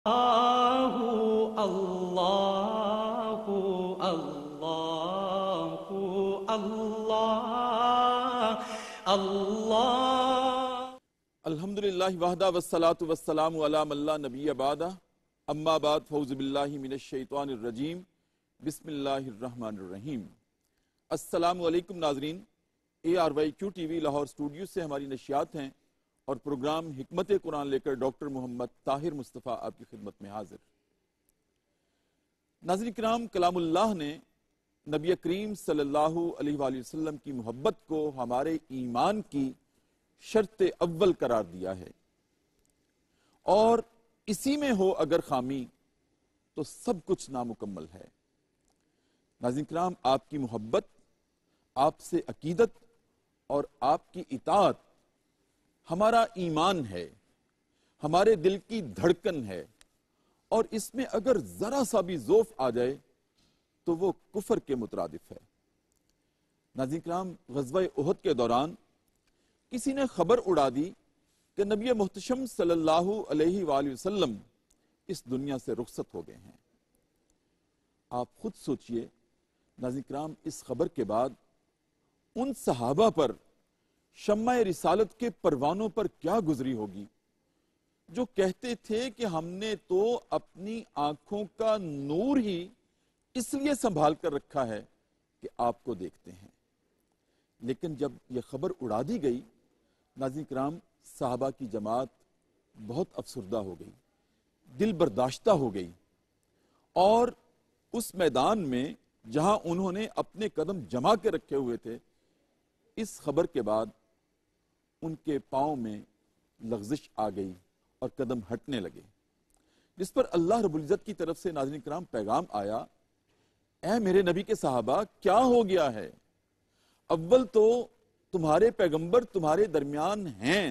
اللہ اللہ اللہ اللہ الحمدللہ وحدہ والصلاة والسلام علی من لا نبی بعدہ اما بعد فاعوذ باللہ من الشیطان الرجیم بسم اللہ الرحمن الرحیم۔ السلام علیکم ناظرین، ARYQ T V Lahore studio سے ہماری نشریات ہیں اور پروگرام حکمت قرآن لے کر ڈاکٹر محمد طاہر مصطفیٰ آپ کی خدمت میں حاضر۔ ناظرین کرام، کلام اللہ نے نبی کریم صلی اللہ علیہ وآلہ وسلم کی محبت کو ہمارے ایمان کی شرط اول قرار دیا ہے، اور اسی میں ہو اگر خامی تو سب کچھ نامکمل ہے۔ ناظرین کرام، آپ کی محبت، آپ سے عقیدت اور آپ کی اطاعت ہمارا ایمان ہے، ہمارے دل کی دھڑکن ہے، اور اس میں اگر ذرا سا بھی ضعف آ جائے تو وہ کفر کے مترادف ہے۔ ناظرین کرام، غزوہ احد کے دوران کسی نے خبر اڑا دی کہ نبی محتشم صلی اللہ علیہ وآلہ وسلم اس دنیا سے رخصت ہو گئے ہیں۔ آپ خود سوچئے ناظرین کرام، اس خبر کے بعد ان صحابہ پر شمع رسالت کے پروانوں پر کیا گزری ہوگی جو کہتے تھے کہ ہم نے تو اپنی آنکھوں کا نور ہی اس لیے سنبھال کر رکھا ہے کہ آپ کو دیکھتے ہیں۔ لیکن جب یہ خبر اڑا دی گئی، ناظرین کرام، صحابہ کی جماعت بہت افسردہ ہو گئی، دل برداشتہ ہو گئی، اور اس میدان میں جہاں انہوں نے اپنے قدم جما کے رکھے ہوئے تھے، اس خبر کے بعد ان کے پاؤں میں لغزش آ گئی اور قدم ہٹنے لگے، جس پر اللہ رب العزت کی طرف سے ناظرین کرام پیغام آیا، اے میرے نبی کے صحابہ، کیا ہو گیا ہے؟ اول تو تمہارے پیغمبر تمہارے درمیان ہیں،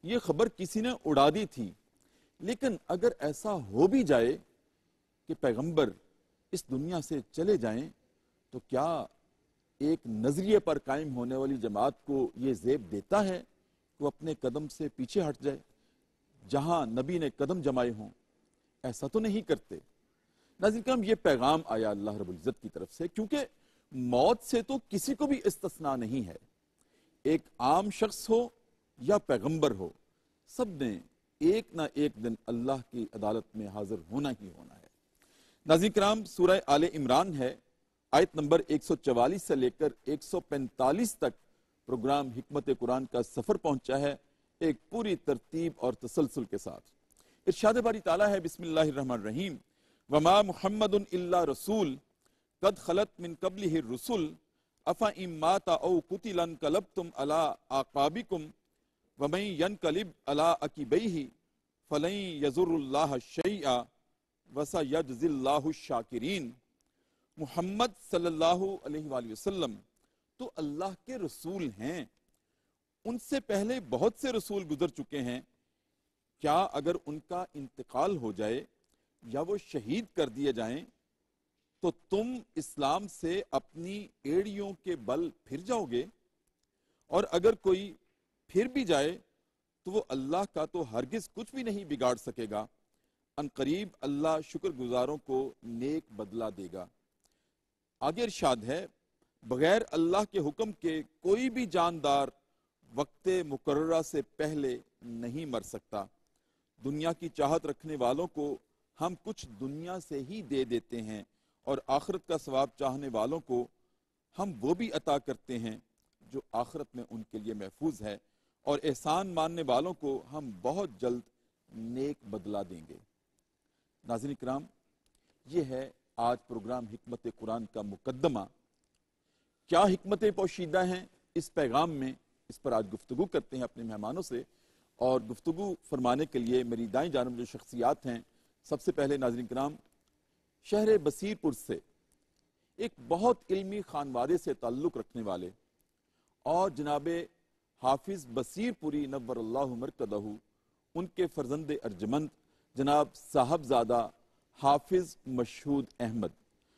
یہ خبر کسی نے اڑا دی تھی، لیکن اگر ایسا ہو بھی جائے کہ پیغمبر اس دنیا سے چلے جائیں تو کیا ایک نظریے پر قائم ہونے والی جماعت کو یہ زیب دیتا ہے کہ وہ اپنے قدم سے پیچھے ہٹ جائے جہاں نبی نے قدم جمائے ہوں؟ ایسا تو نہیں کرتے۔ ناظرین کرام، یہ پیغام آیا اللہ رب العزت کی طرف سے، کیونکہ موت سے تو کسی کو بھی استثناء نہیں ہے، ایک عام شخص ہو یا پیغمبر ہو، سب نے ایک نہ ایک دن اللہ کی عدالت میں حاضر ہونا ہی ہونا ہے۔ ناظرین کرام، سورہ آل عمران ہے، آیت نمبر 144 سے لے کر 145 تک پروگرام حکمت قرآن کا سفر پہنچا ہے، ایک پوری ترتیب اور تسلسل کے ساتھ۔ ارشاد باری تعالیٰ ہے، بسم اللہ الرحمن الرحیم، وما محمد الا رسول قد خلت من قبلہ الرسل افإن مات او قتل انقلبتم علی اعقابکم ومن ینقلب علی عقبیہ فلن یضر اللہ شیئا وسیجزی اللہ الشاکرین۔ محمد صلی اللہ علیہ وآلہ وسلم تو اللہ کے رسول ہیں، ان سے پہلے بہت سے رسول گزر چکے ہیں، کیا اگر ان کا انتقال ہو جائے یا وہ شہید کر دیے جائیں تو تم اسلام سے اپنی ایڑیوں کے بل پھر جاؤ گے؟ اور اگر کوئی پھر بھی جائے تو وہ اللہ کا تو ہرگز کچھ بھی نہیں بگاڑ سکے گا، ان قریب اللہ شکر گزاروں کو نیک بدلہ دے گا۔ آگے ارشاد ہے، بغیر اللہ کے حکم کے کوئی بھی جاندار وقت مقررہ سے پہلے نہیں مر سکتا۔ دنیا کی چاہت رکھنے والوں کو ہم کچھ دنیا سے ہی دے دیتے ہیں، اور آخرت کا ثواب چاہنے والوں کو ہم وہ بھی عطا کرتے ہیں جو آخرت میں ان کے لیے محفوظ ہے، اور احسان ماننے والوں کو ہم بہت جلد نیک بدلہ دیں گے۔ ناظرین کرام، یہ ہے آج پروگرام حکمت قرآن کا مقدمہ۔ کیا حکمتیں پوشیدہ ہیں اس پیغام میں، اس پر آج گفتگو کرتے ہیں اپنے مہمانوں سے، اور گفتگو فرمانے کے لیے میری دائیں جانب جو شخصیات ہیں، سب سے پہلے ناظرین کرام، شہر بصیر پور سے ایک بہت علمی خانوادے سے تعلق رکھنے والے اور جناب حافظ بصیر پوری نور اللہ مرکزہ، ان کے فرزند ارجمند جناب صاحبزادہ حافظ مشہود احمد،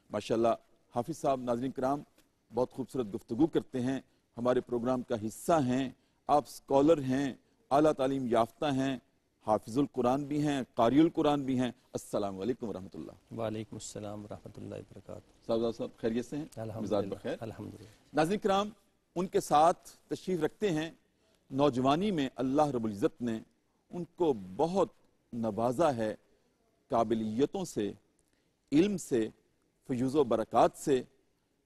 ماشاءاللہ حافظ صاحب ناظرین کرام بہت خوبصورت گفتگو کرتے ہیں، ہمارے پروگرام کا حصہ ہیں، آپ سکولر ہیں، اعلیٰ تعلیم یافتہ ہیں، حافظ القرآن بھی ہیں، قاری القرآن بھی ہیں۔ السلام علیکم ورحمۃ اللہ۔ وعلیکم السلام ورحمۃ اللہ وبرکاتہ۔ صاحب خیریت سے ہیں؟ مزاج بخیر؟ الحمدللہ۔ ناظرین کرام، ان کے ساتھ تشریف رکھتے ہیں، نوجوانی میں اللہ رب العزت نے ان کو بہت نوازا ہے قابلیتوں سے، علم سے، فیوز و برکات سے،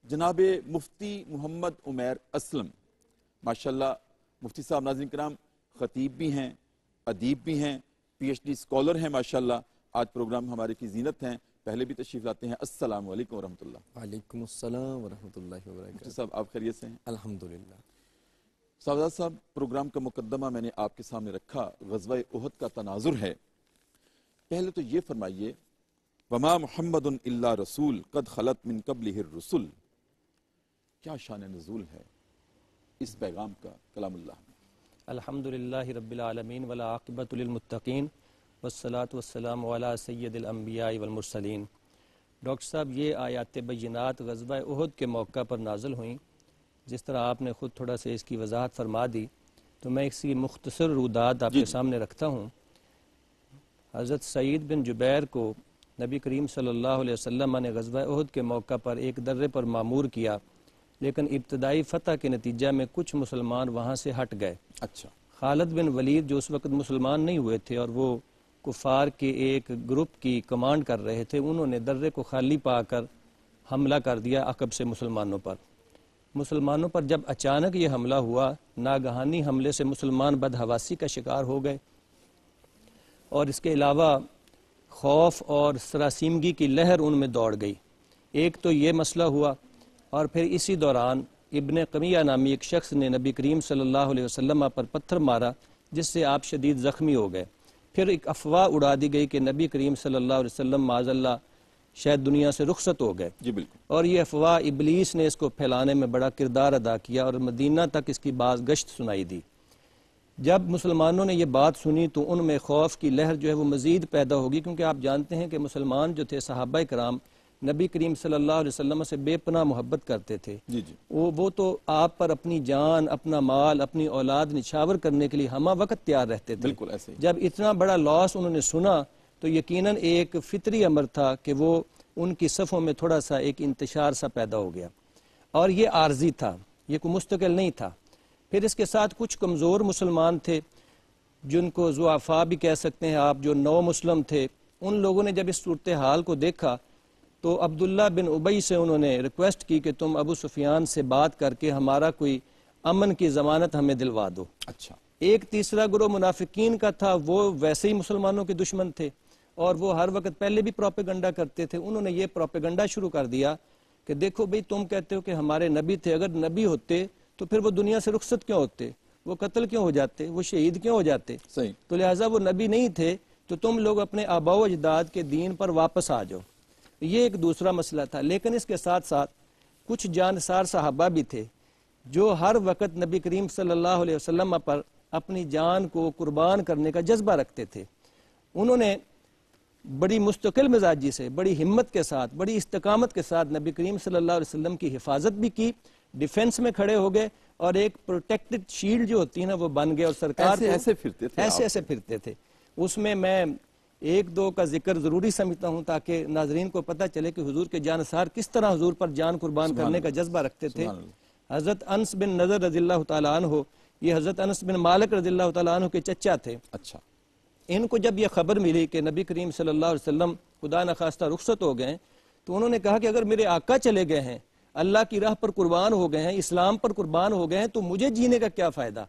جناب مفتی محمد عمیر اسلم۔ ماشاءاللہ مفتی صاحب ناظرین کرام خطیب بھی ہیں، ادیب بھی ہیں، پی ایچ ڈی اسکالر ہیں ماشاءاللہ۔ آج پروگرام ہمارے کی زینت ہیں، پہلے بھی تشریف لاتے ہیں۔ السلام علیکم ورحمۃ اللہ۔ وعلیکم السلام ورحمۃ اللہ وبرکاتہ۔ مفتی صاحب آپ خیریت سے ہیں؟ الحمدللہ۔ صاحب پروگرام کا مقدمہ میں نے آپ کے سامنے رکھا، غزوہ احد کا تناظر ہے۔ پہلے تو یہ فرمائیے، وما محمد الا رسول قد خلت من قبلہ الرسل، کیا شان نزول ہے اس پیغام کا کلام اللہ میں؟ الحمدللہ رب العالمین والعاقبۃ للمتقین والصلاۃ والسلام علی سید الانبیاء والمرسلین۔ ڈاکٹر صاحب یہ آیات بینات غزوہ احد کے موقع پر نازل ہوئیں، جس طرح آپ نے خود تھوڑا سے اس کی وضاحت فرما دی، تو میں اس کی مختصر رودات آپ کے سامنے رکھتا ہوں۔ حضرت سعید بن جبیر کو نبی کریم صلی اللہ علیہ وسلم نے غزوہ احد کے موقع پر ایک درے پر معمور کیا، لیکن ابتدائی فتح کے نتیجہ میں کچھ مسلمان وہاں سے ہٹ گئے۔ اچھا۔ خالد بن ولید جو اس وقت مسلمان نہیں ہوئے تھے اور وہ کفار کے ایک گروپ کی کمانڈ کر رہے تھے، انہوں نے درے کو خالی پا کر حملہ کر دیا عقب سے مسلمانوں پر۔ مسلمانوں پر جب اچانک یہ حملہ ہوا، ناگہانی حملے سے مسلمان بدحواسی کا شکار ہو گئے، اور اس کے علاوہ خوف اور سراسیمگی کی لہر ان میں دوڑ گئی۔ ایک تو یہ مسئلہ ہوا، اور پھر اسی دوران ابن قمیہ نامی ایک شخص نے نبی کریم صلی اللہ علیہ وسلم پر پتھر مارا، جس سے آپ شدید زخمی ہو گئے۔ پھر ایک افواہ اڑا دی گئی کہ نبی کریم صلی اللہ علیہ وسلم معاذ اللہ شاید دنیا سے رخصت ہو گئے۔ جی بالکل۔ اور یہ افواہ ابلیس نے اس کو پھیلانے میں بڑا کردار ادا کیا اور مدینہ تک اس کی باز گشت سنائی دی۔ جب مسلمانوں نے یہ بات سنی تو ان میں خوف کی لہر جو ہے وہ مزید پیدا ہوگی، کیونکہ آپ جانتے ہیں کہ مسلمان جو تھے صحابہ کرام نبی کریم صلی اللہ علیہ وسلم سے بے پناہ محبت کرتے تھے۔ جی جی۔ وہ تو آپ پر اپنی جان، اپنا مال، اپنی اولاد نچھاور کرنے کے لیے ہمہ وقت تیار رہتے تھے۔ بالکل ایسے ہی۔ جب اتنا بڑا لاس انہوں نے سنا تو یقیناً ایک فطری امر تھا کہ وہ ان کی صفوں میں تھوڑا سا ایک انتشار سا پیدا ہو گیا، اور یہ عارضی تھا، یہ کوئی مستقل نہیں تھا۔ پھر اس کے ساتھ کچھ کمزور مسلمان تھے، جن کو ضعفاء بھی کہہ سکتے ہیں آپ، جو نو مسلم تھے۔ ان لوگوں نے جب اس صورتحال کو دیکھا تو عبداللہ بن ابی سے انہوں نے ریکویسٹ کی کہ تم ابو سفیان سے بات کر کے ہمارا کوئی امن کی ضمانت ہمیں دلوا دو۔ اچھا۔ ایک تیسرا گروہ منافقین کا تھا، وہ ویسے ہی مسلمانوں کے دشمن تھے اور وہ ہر وقت پہلے بھی پروپیگنڈا کرتے تھے۔ انہوں نے یہ پروپیگنڈا شروع کر دیا کہ دیکھو بھئی، تم کہتے ہو کہ ہمارے نبی تھے، اگر نبی ہوتے تو پھر وہ دنیا سے رخصت کیوں ہوتے، وہ قتل کیوں ہو جاتے، وہ شہید کیوں ہو جاتے؟ صحیح۔ تو لہٰذا وہ نبی نہیں تھے تو تم لوگ اپنے آباء و اجداد کے دین پر واپس آ جاؤ۔ یہ ایک دوسرا مسئلہ تھا۔ لیکن اس کے ساتھ ساتھ کچھ جانسار صحابہ بھی تھے جو ہر وقت نبی کریم صلی اللہ علیہ وسلم پر اپنی جان کو قربان کرنے کا جذبہ رکھتے تھے۔ انہوں نے بڑی مستقل مزاجی سے، بڑی ہمت کے ساتھ، بڑی استقامت کے ساتھ نبی کریم صلی اللہ علیہ وسلم کی حفاظت بھی کی، ڈیفنس میں کھڑے ہو گئے، اور ایک پروٹیکٹڈ شیلڈ جو ہوتی ہے نا وہ بن گئے، اور سرکار ایسے پھرتے تھے، ایسے پھرتے تھے۔ اس میں ایک دو کا ذکر ضروری سمجھتا ہوں تاکہ ناظرین کو پتہ چلے کہ حضور کے جانثار کس طرح حضور پر جان قربان کرنے کا جذبہ رکھتے تھے۔ حضرت انس بن نضر رضی اللہ تعالیٰ عنہ، یہ حضرت انس بن مالک رضی اللہ تعالیٰ عنہ کے چچا تھے۔ اچھا۔ ان کو جب یہ خبر ملی کہ نبی کریم صلی اللہ علیہ وسلم خدا نخواستہ رخصت ہو گئے تو انہوں نے کہا کہ اگر میرے آقا چلے گئے ہیں، اللہ کی راہ پر قربان ہو گئے ہیں، اسلام پر قربان ہو گئے ہیں، تو مجھے جینے کا کیا فائدہ؟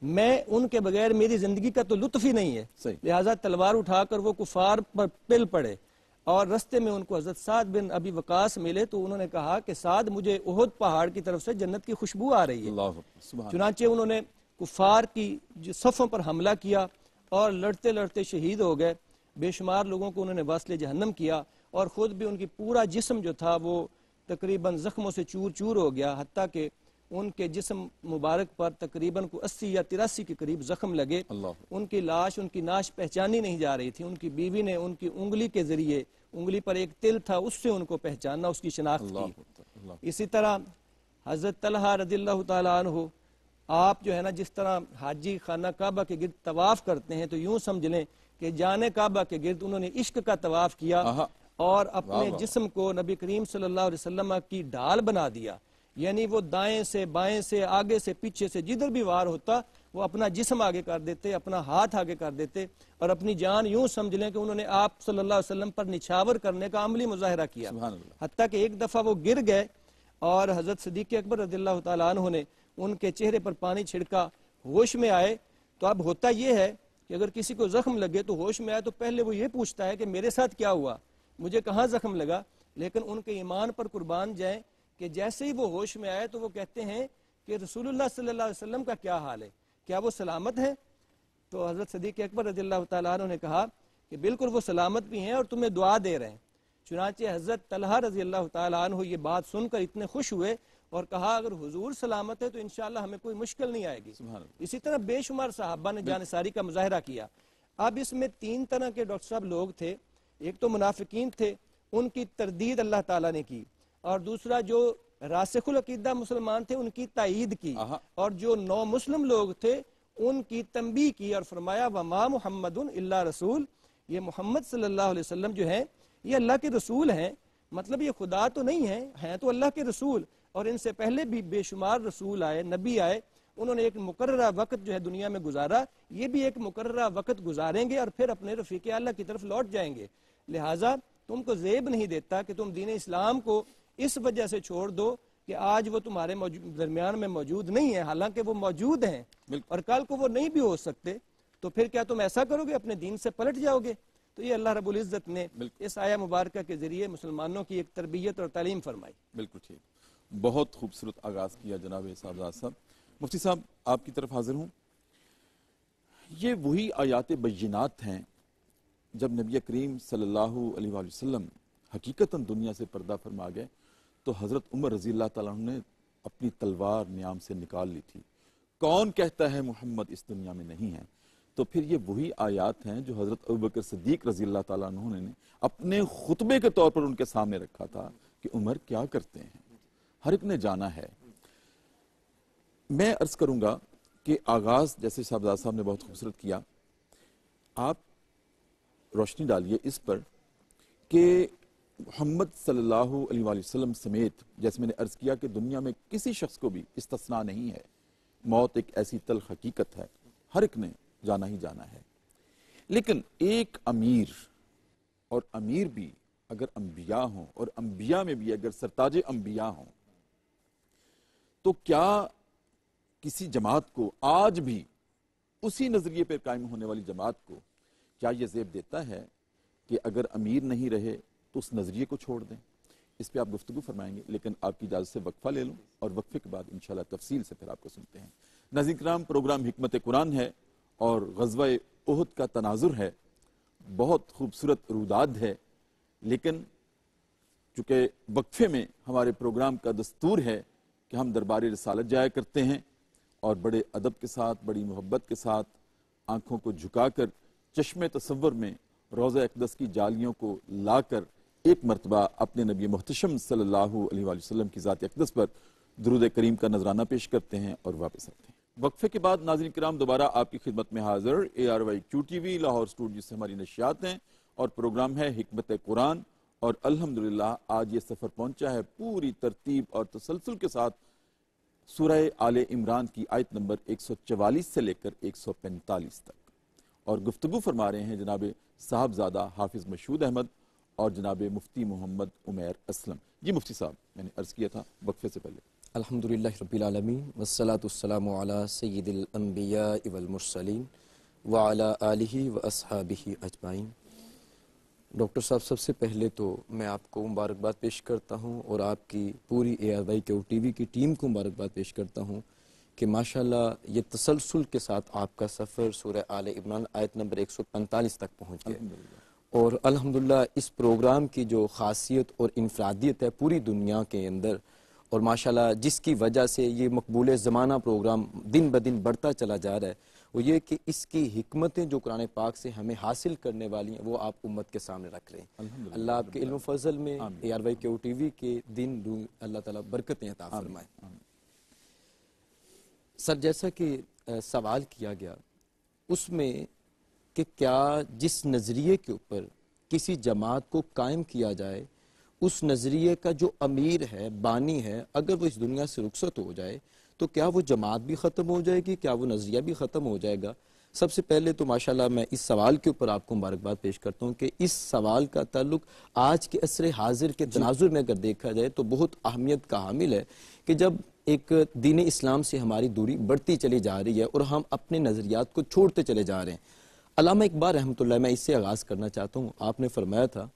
میں ان کے بغیر میری زندگی کا تو لطف ہی نہیں ہے۔ لہٰذا تلوار اٹھا کر وہ کفار پر پل پڑے، اور رستے میں ان کو حضرت سعد بن ابی وقاص ملے تو انہوں نے کہا کہ سعد، مجھے احد پہاڑ کی طرف سے جنت کی خوشبو آ رہی ہے۔ چنانچہ انہوں نے کفار کی صفوں پر حملہ کیا اور لڑتے لڑتے شہید ہو گئے۔ بے شمار لوگوں کو انہوں نے واصل جہنم کیا، اور خود بھی ان کی پورا جسم جو تھا وہ تقریباً زخموں سے چور چور ہو گیا، حتیٰ کہ ان کے جسم مبارک پر تقریباً 80 یا 83 کے قریب زخم لگے۔ ان کی لاش، ان کی ناش پہچانی نہیں جا رہی تھی۔ ان کی بیوی نے ان کی انگلی کے ذریعے، انگلی پر ایک تل تھا، اس سے ان کو پہچانا، اس کی شناخت کی۔ اسی طرح حضرت طلحہ رضی اللہ تعالیٰ عنہ آپ جو ہے نا جس طرح حاجی خانہ کعبہ کے گرد طواف کرتے ہیں تو یوں سمجھ لیں کہ جانے کعبہ کے گرد انہوں نے عشق کا طواف کیا اور اپنے جسم کو نبی کریم صلی اللہ علیہ وسلم کی ڈھال بنا دیا. یعنی وہ دائیں سے بائیں سے آگے سے پیچھے سے جدھر بھی وار ہوتا وہ اپنا جسم آگے کر دیتے, اپنا ہاتھ آگے کر دیتے اور اپنی جان یوں سمجھ لیں کہ انہوں نے آپ صلی اللہ علیہ وسلم پر نچھاور کرنے کا عملی مظاہرہ کیا. حتیٰ کہ ایک دفعہ وہ گر گئے اور حضرت صدیق اکبر رضی اللہ تعالیٰ عنہ نے ان کے چہرے پر پانی چھڑکا, ہوش میں آئے. تو اب ہوتا یہ ہے کہ اگر کسی کو زخم لگے تو ہوش میں آئے تو پہلے وہ یہ پوچھتا ہے کہ میرے ساتھ کیا ہوا, مجھے کہاں زخم لگا. لیکن ان کے ایمان پر قربان جائیں کہ جیسے ہی وہ ہوش میں آئے تو وہ کہتے ہیں کہ رسول اللہ صلی اللہ علیہ وسلم کا کیا حال ہے, کیا وہ سلامت ہے؟ تو حضرت صدیق اکبر رضی اللہ تعالیٰ عنہ نے کہا کہ بالکل وہ سلامت بھی ہیں اور تمہیں دعا دے رہے ہیں. چنانچہ حضرت طلحہ رضی اللہ تعالیٰ عنہ یہ بات سن کر اتنے خوش ہوئے اور کہا اگر حضور سلامت ہے تو انشاءاللہ ہمیں کوئی مشکل نہیں آئے گی. اسی طرح بے شمار صحابہ نے جانثاری کا مظاہرہ کیا. اب اس میں 3 طرح کے ڈاکٹر صاحب لوگ تھے. ایک تو منافقین تھے, ان کی تردید اللہ تعالیٰ نے کی, اور دوسرا جو راسخ العقیدہ مسلمان تھے ان کی تائید کی, اور جو نو مسلم لوگ تھے ان کی تنبیہ کی اور فرمایا وما محمد الا رسول, یہ محمد صلی اللہ علیہ وسلم جو ہیں یہ اللہ کے رسول ہیں, مطلب یہ خدا تو نہیں ہیں تو اللہ کے رسول. اور ان سے پہلے بھی بے شمار رسول آئے, نبی آئے, انہوں نے ایک مقررہ وقت جو ہے دنیا میں گزارا, یہ بھی ایک مقررہ وقت گزاریں گے اور پھر اپنے رفیق اعلیٰ کی طرف لوٹ جائیں گے. لہٰذا تم کو زیب نہیں دیتا کہ تم دین اسلام کو اس وجہ سے چھوڑ دو کہ آج وہ تمہارے درمیان میں موجود نہیں ہے, حالانکہ وہ موجود ہیں اور کل کو وہ نہیں بھی ہو سکتے. تو پھر کیا تم ایسا کرو گے, اپنے دین سے پلٹ جاؤ گے؟ تو یہ اللہ رب العزت نے اس آیہ مبارکہ کے ذریعے مسلمانوں کی ایک تربیت اور تعلیم فرمائی. بالکل ٹھیک, بہت خوبصورت آغاز کیا جناب صاحبزاد صاحب. مفتی صاحب آپ کی طرف حاضر ہوں. یہ وہی آیات بینات ہیں جب نبی کریم صلی اللہ علیہ وآلہ وسلم حقیقتاً دنیا سے پردہ فرما گئے تو حضرت عمر رضی اللہ تعالیٰ عنہ نے اپنی تلوار نیام سے نکال لی تھی. کون کہتا ہے محمد اس دنیا میں نہیں ہے؟ تو پھر یہ وہی آیات ہیں جو حضرت ابوبکر صدیق رضی اللہ تعالیٰ عنہ نے اپنے خطبے کے طور پر ان کے سامنے رکھا تھا کہ عمر کیا کرتے ہیں, ہر ایک نے جانا ہے. میں عرض کروں گا کہ آغاز جیسے صاحبزاد صاحب نے بہت خوبصورت کیا, آپ روشنی ڈالیے اس پر کہ محمد صلی اللہ علیہ وآلہ وسلم سمیت, جیسے میں نے عرض کیا کہ دنیا میں کسی شخص کو بھی استثناء نہیں ہے, موت ایک ایسی تلخ حقیقت ہے, ہر ایک نے جانا ہی جانا ہے. لیکن ایک امیر, اور امیر بھی اگر انبیاء ہوں اور انبیاء میں بھی اگر سرتاج انبیاء ہوں, تو کیا کسی جماعت کو آج بھی اسی نظریے پر قائم ہونے والی جماعت کو کیا یہ زیب دیتا ہے کہ اگر امیر نہیں رہے تو اس نظریے کو چھوڑ دیں؟ اس پہ آپ گفتگو فرمائیں گے, لیکن آپ کی اجازت سے وقفہ لے لوں اور وقفے کے بعد انشاءاللہ تفصیل سے پھر آپ کو سنتے ہیں. ناظرین کرام, پروگرام حکمت قرآن ہے اور غزوہ احد کا تناظر ہے, بہت خوبصورت روداد ہے, لیکن چونکہ وقفے میں ہمارے پروگرام کا دستور ہے کہ ہم دربار رسالت جایا کرتے ہیں اور بڑے ادب کے ساتھ, بڑی محبت کے ساتھ, آنکھوں کو جھکا کر چشم تصور میں روضہ اقدس کی جالیوں کو لا کر ایک مرتبہ اپنے نبی محتشم صلی اللہ علیہ وآلہ وسلم کی ذات اقدس پر درود کریم کا نذرانہ پیش کرتے ہیں اور واپس آتے ہیں. وقفے کے بعد ناظرین کرام دوبارہ آپ کی خدمت میں حاضر ARY QTV لاہور اسٹوڈیو سے ہماری نشریات ہیں اور پروگرام ہے حکمت قرآن, اور الحمدللہ آج یہ سفر پہنچا ہے پوری ترتیب اور تسلسل کے ساتھ سورہ آل عمران کی آیت نمبر 144 سے لے کر 145 تک, اور گفتگو فرما رہے ہیں جناب صاحبزادہ حافظ مشہود احمد اور جناب مفتی محمد عمیر اسلم. جی مفتی صاحب, میں نے عرض کیا تھا وقفے سے پہلے. الحمدللہ رب العالمین والصلاة والسلام علی سید الانبیاء والمرسلین وعلی آلہ واصحابہ اجمعین. ڈاکٹر صاحب, سب سے پہلے تو میں آپ کو مبارکباد پیش کرتا ہوں اور آپ کی پوری ARY QTV کی ٹیم کو مبارکباد پیش کرتا ہوں کہ ماشاءاللہ یہ تسلسل کے ساتھ آپ کا سفر سورہ آل عمران آیت نمبر 145 تک پہنچ گیا. اور الحمدللہ اس پروگرام کی جو خاصیت اور انفرادیت ہے پوری دنیا کے اندر, اور ماشاءاللہ جس کی وجہ سے یہ مقبول زمانہ پروگرام دن بدن بڑھتا چلا جا رہا ہے, وہ یہ کہ اس کی حکمتیں جو قرآن پاک سے ہمیں حاصل کرنے والی ہیں وہ آپ امت کے سامنے رکھ رہے ہیں. اللہ آپ کے علم و فضل میں ARY QTV کے دن اللہ تعالیٰ برکتیں عطا فرمائے. سر جیسا کہ سوال کیا گیا اس میں کہ کیا جس نظریے کے اوپر کسی جماعت کو قائم کیا جائے اس نظریے کا جو امیر ہے بانی ہے اگر وہ اس دنیا سے رخصت ہو جائے تو کیا وہ جماعت بھی ختم ہو جائے گی, کیا وہ نظریہ بھی ختم ہو جائے گا؟ سب سے پہلے تو ماشاءاللہ میں اس سوال کے اوپر آپ کو مبارکباد پیش کرتا ہوں کہ اس سوال کا تعلق آج کے عصر حاضر کے تناظر میں اگر دیکھا جائے تو بہت اہمیت کا حامل ہے کہ جب ایک دین اسلام سے ہماری دوری بڑھتی چلی جا رہی ہے اور ہم اپنے نظریات کو چھوڑتے چلے جا رہے ہیں. علامہ اقبال رحمۃ اللہ, میں اس سے آغاز کرنا چاہتا ہوں. آپ نے فرمایا تھا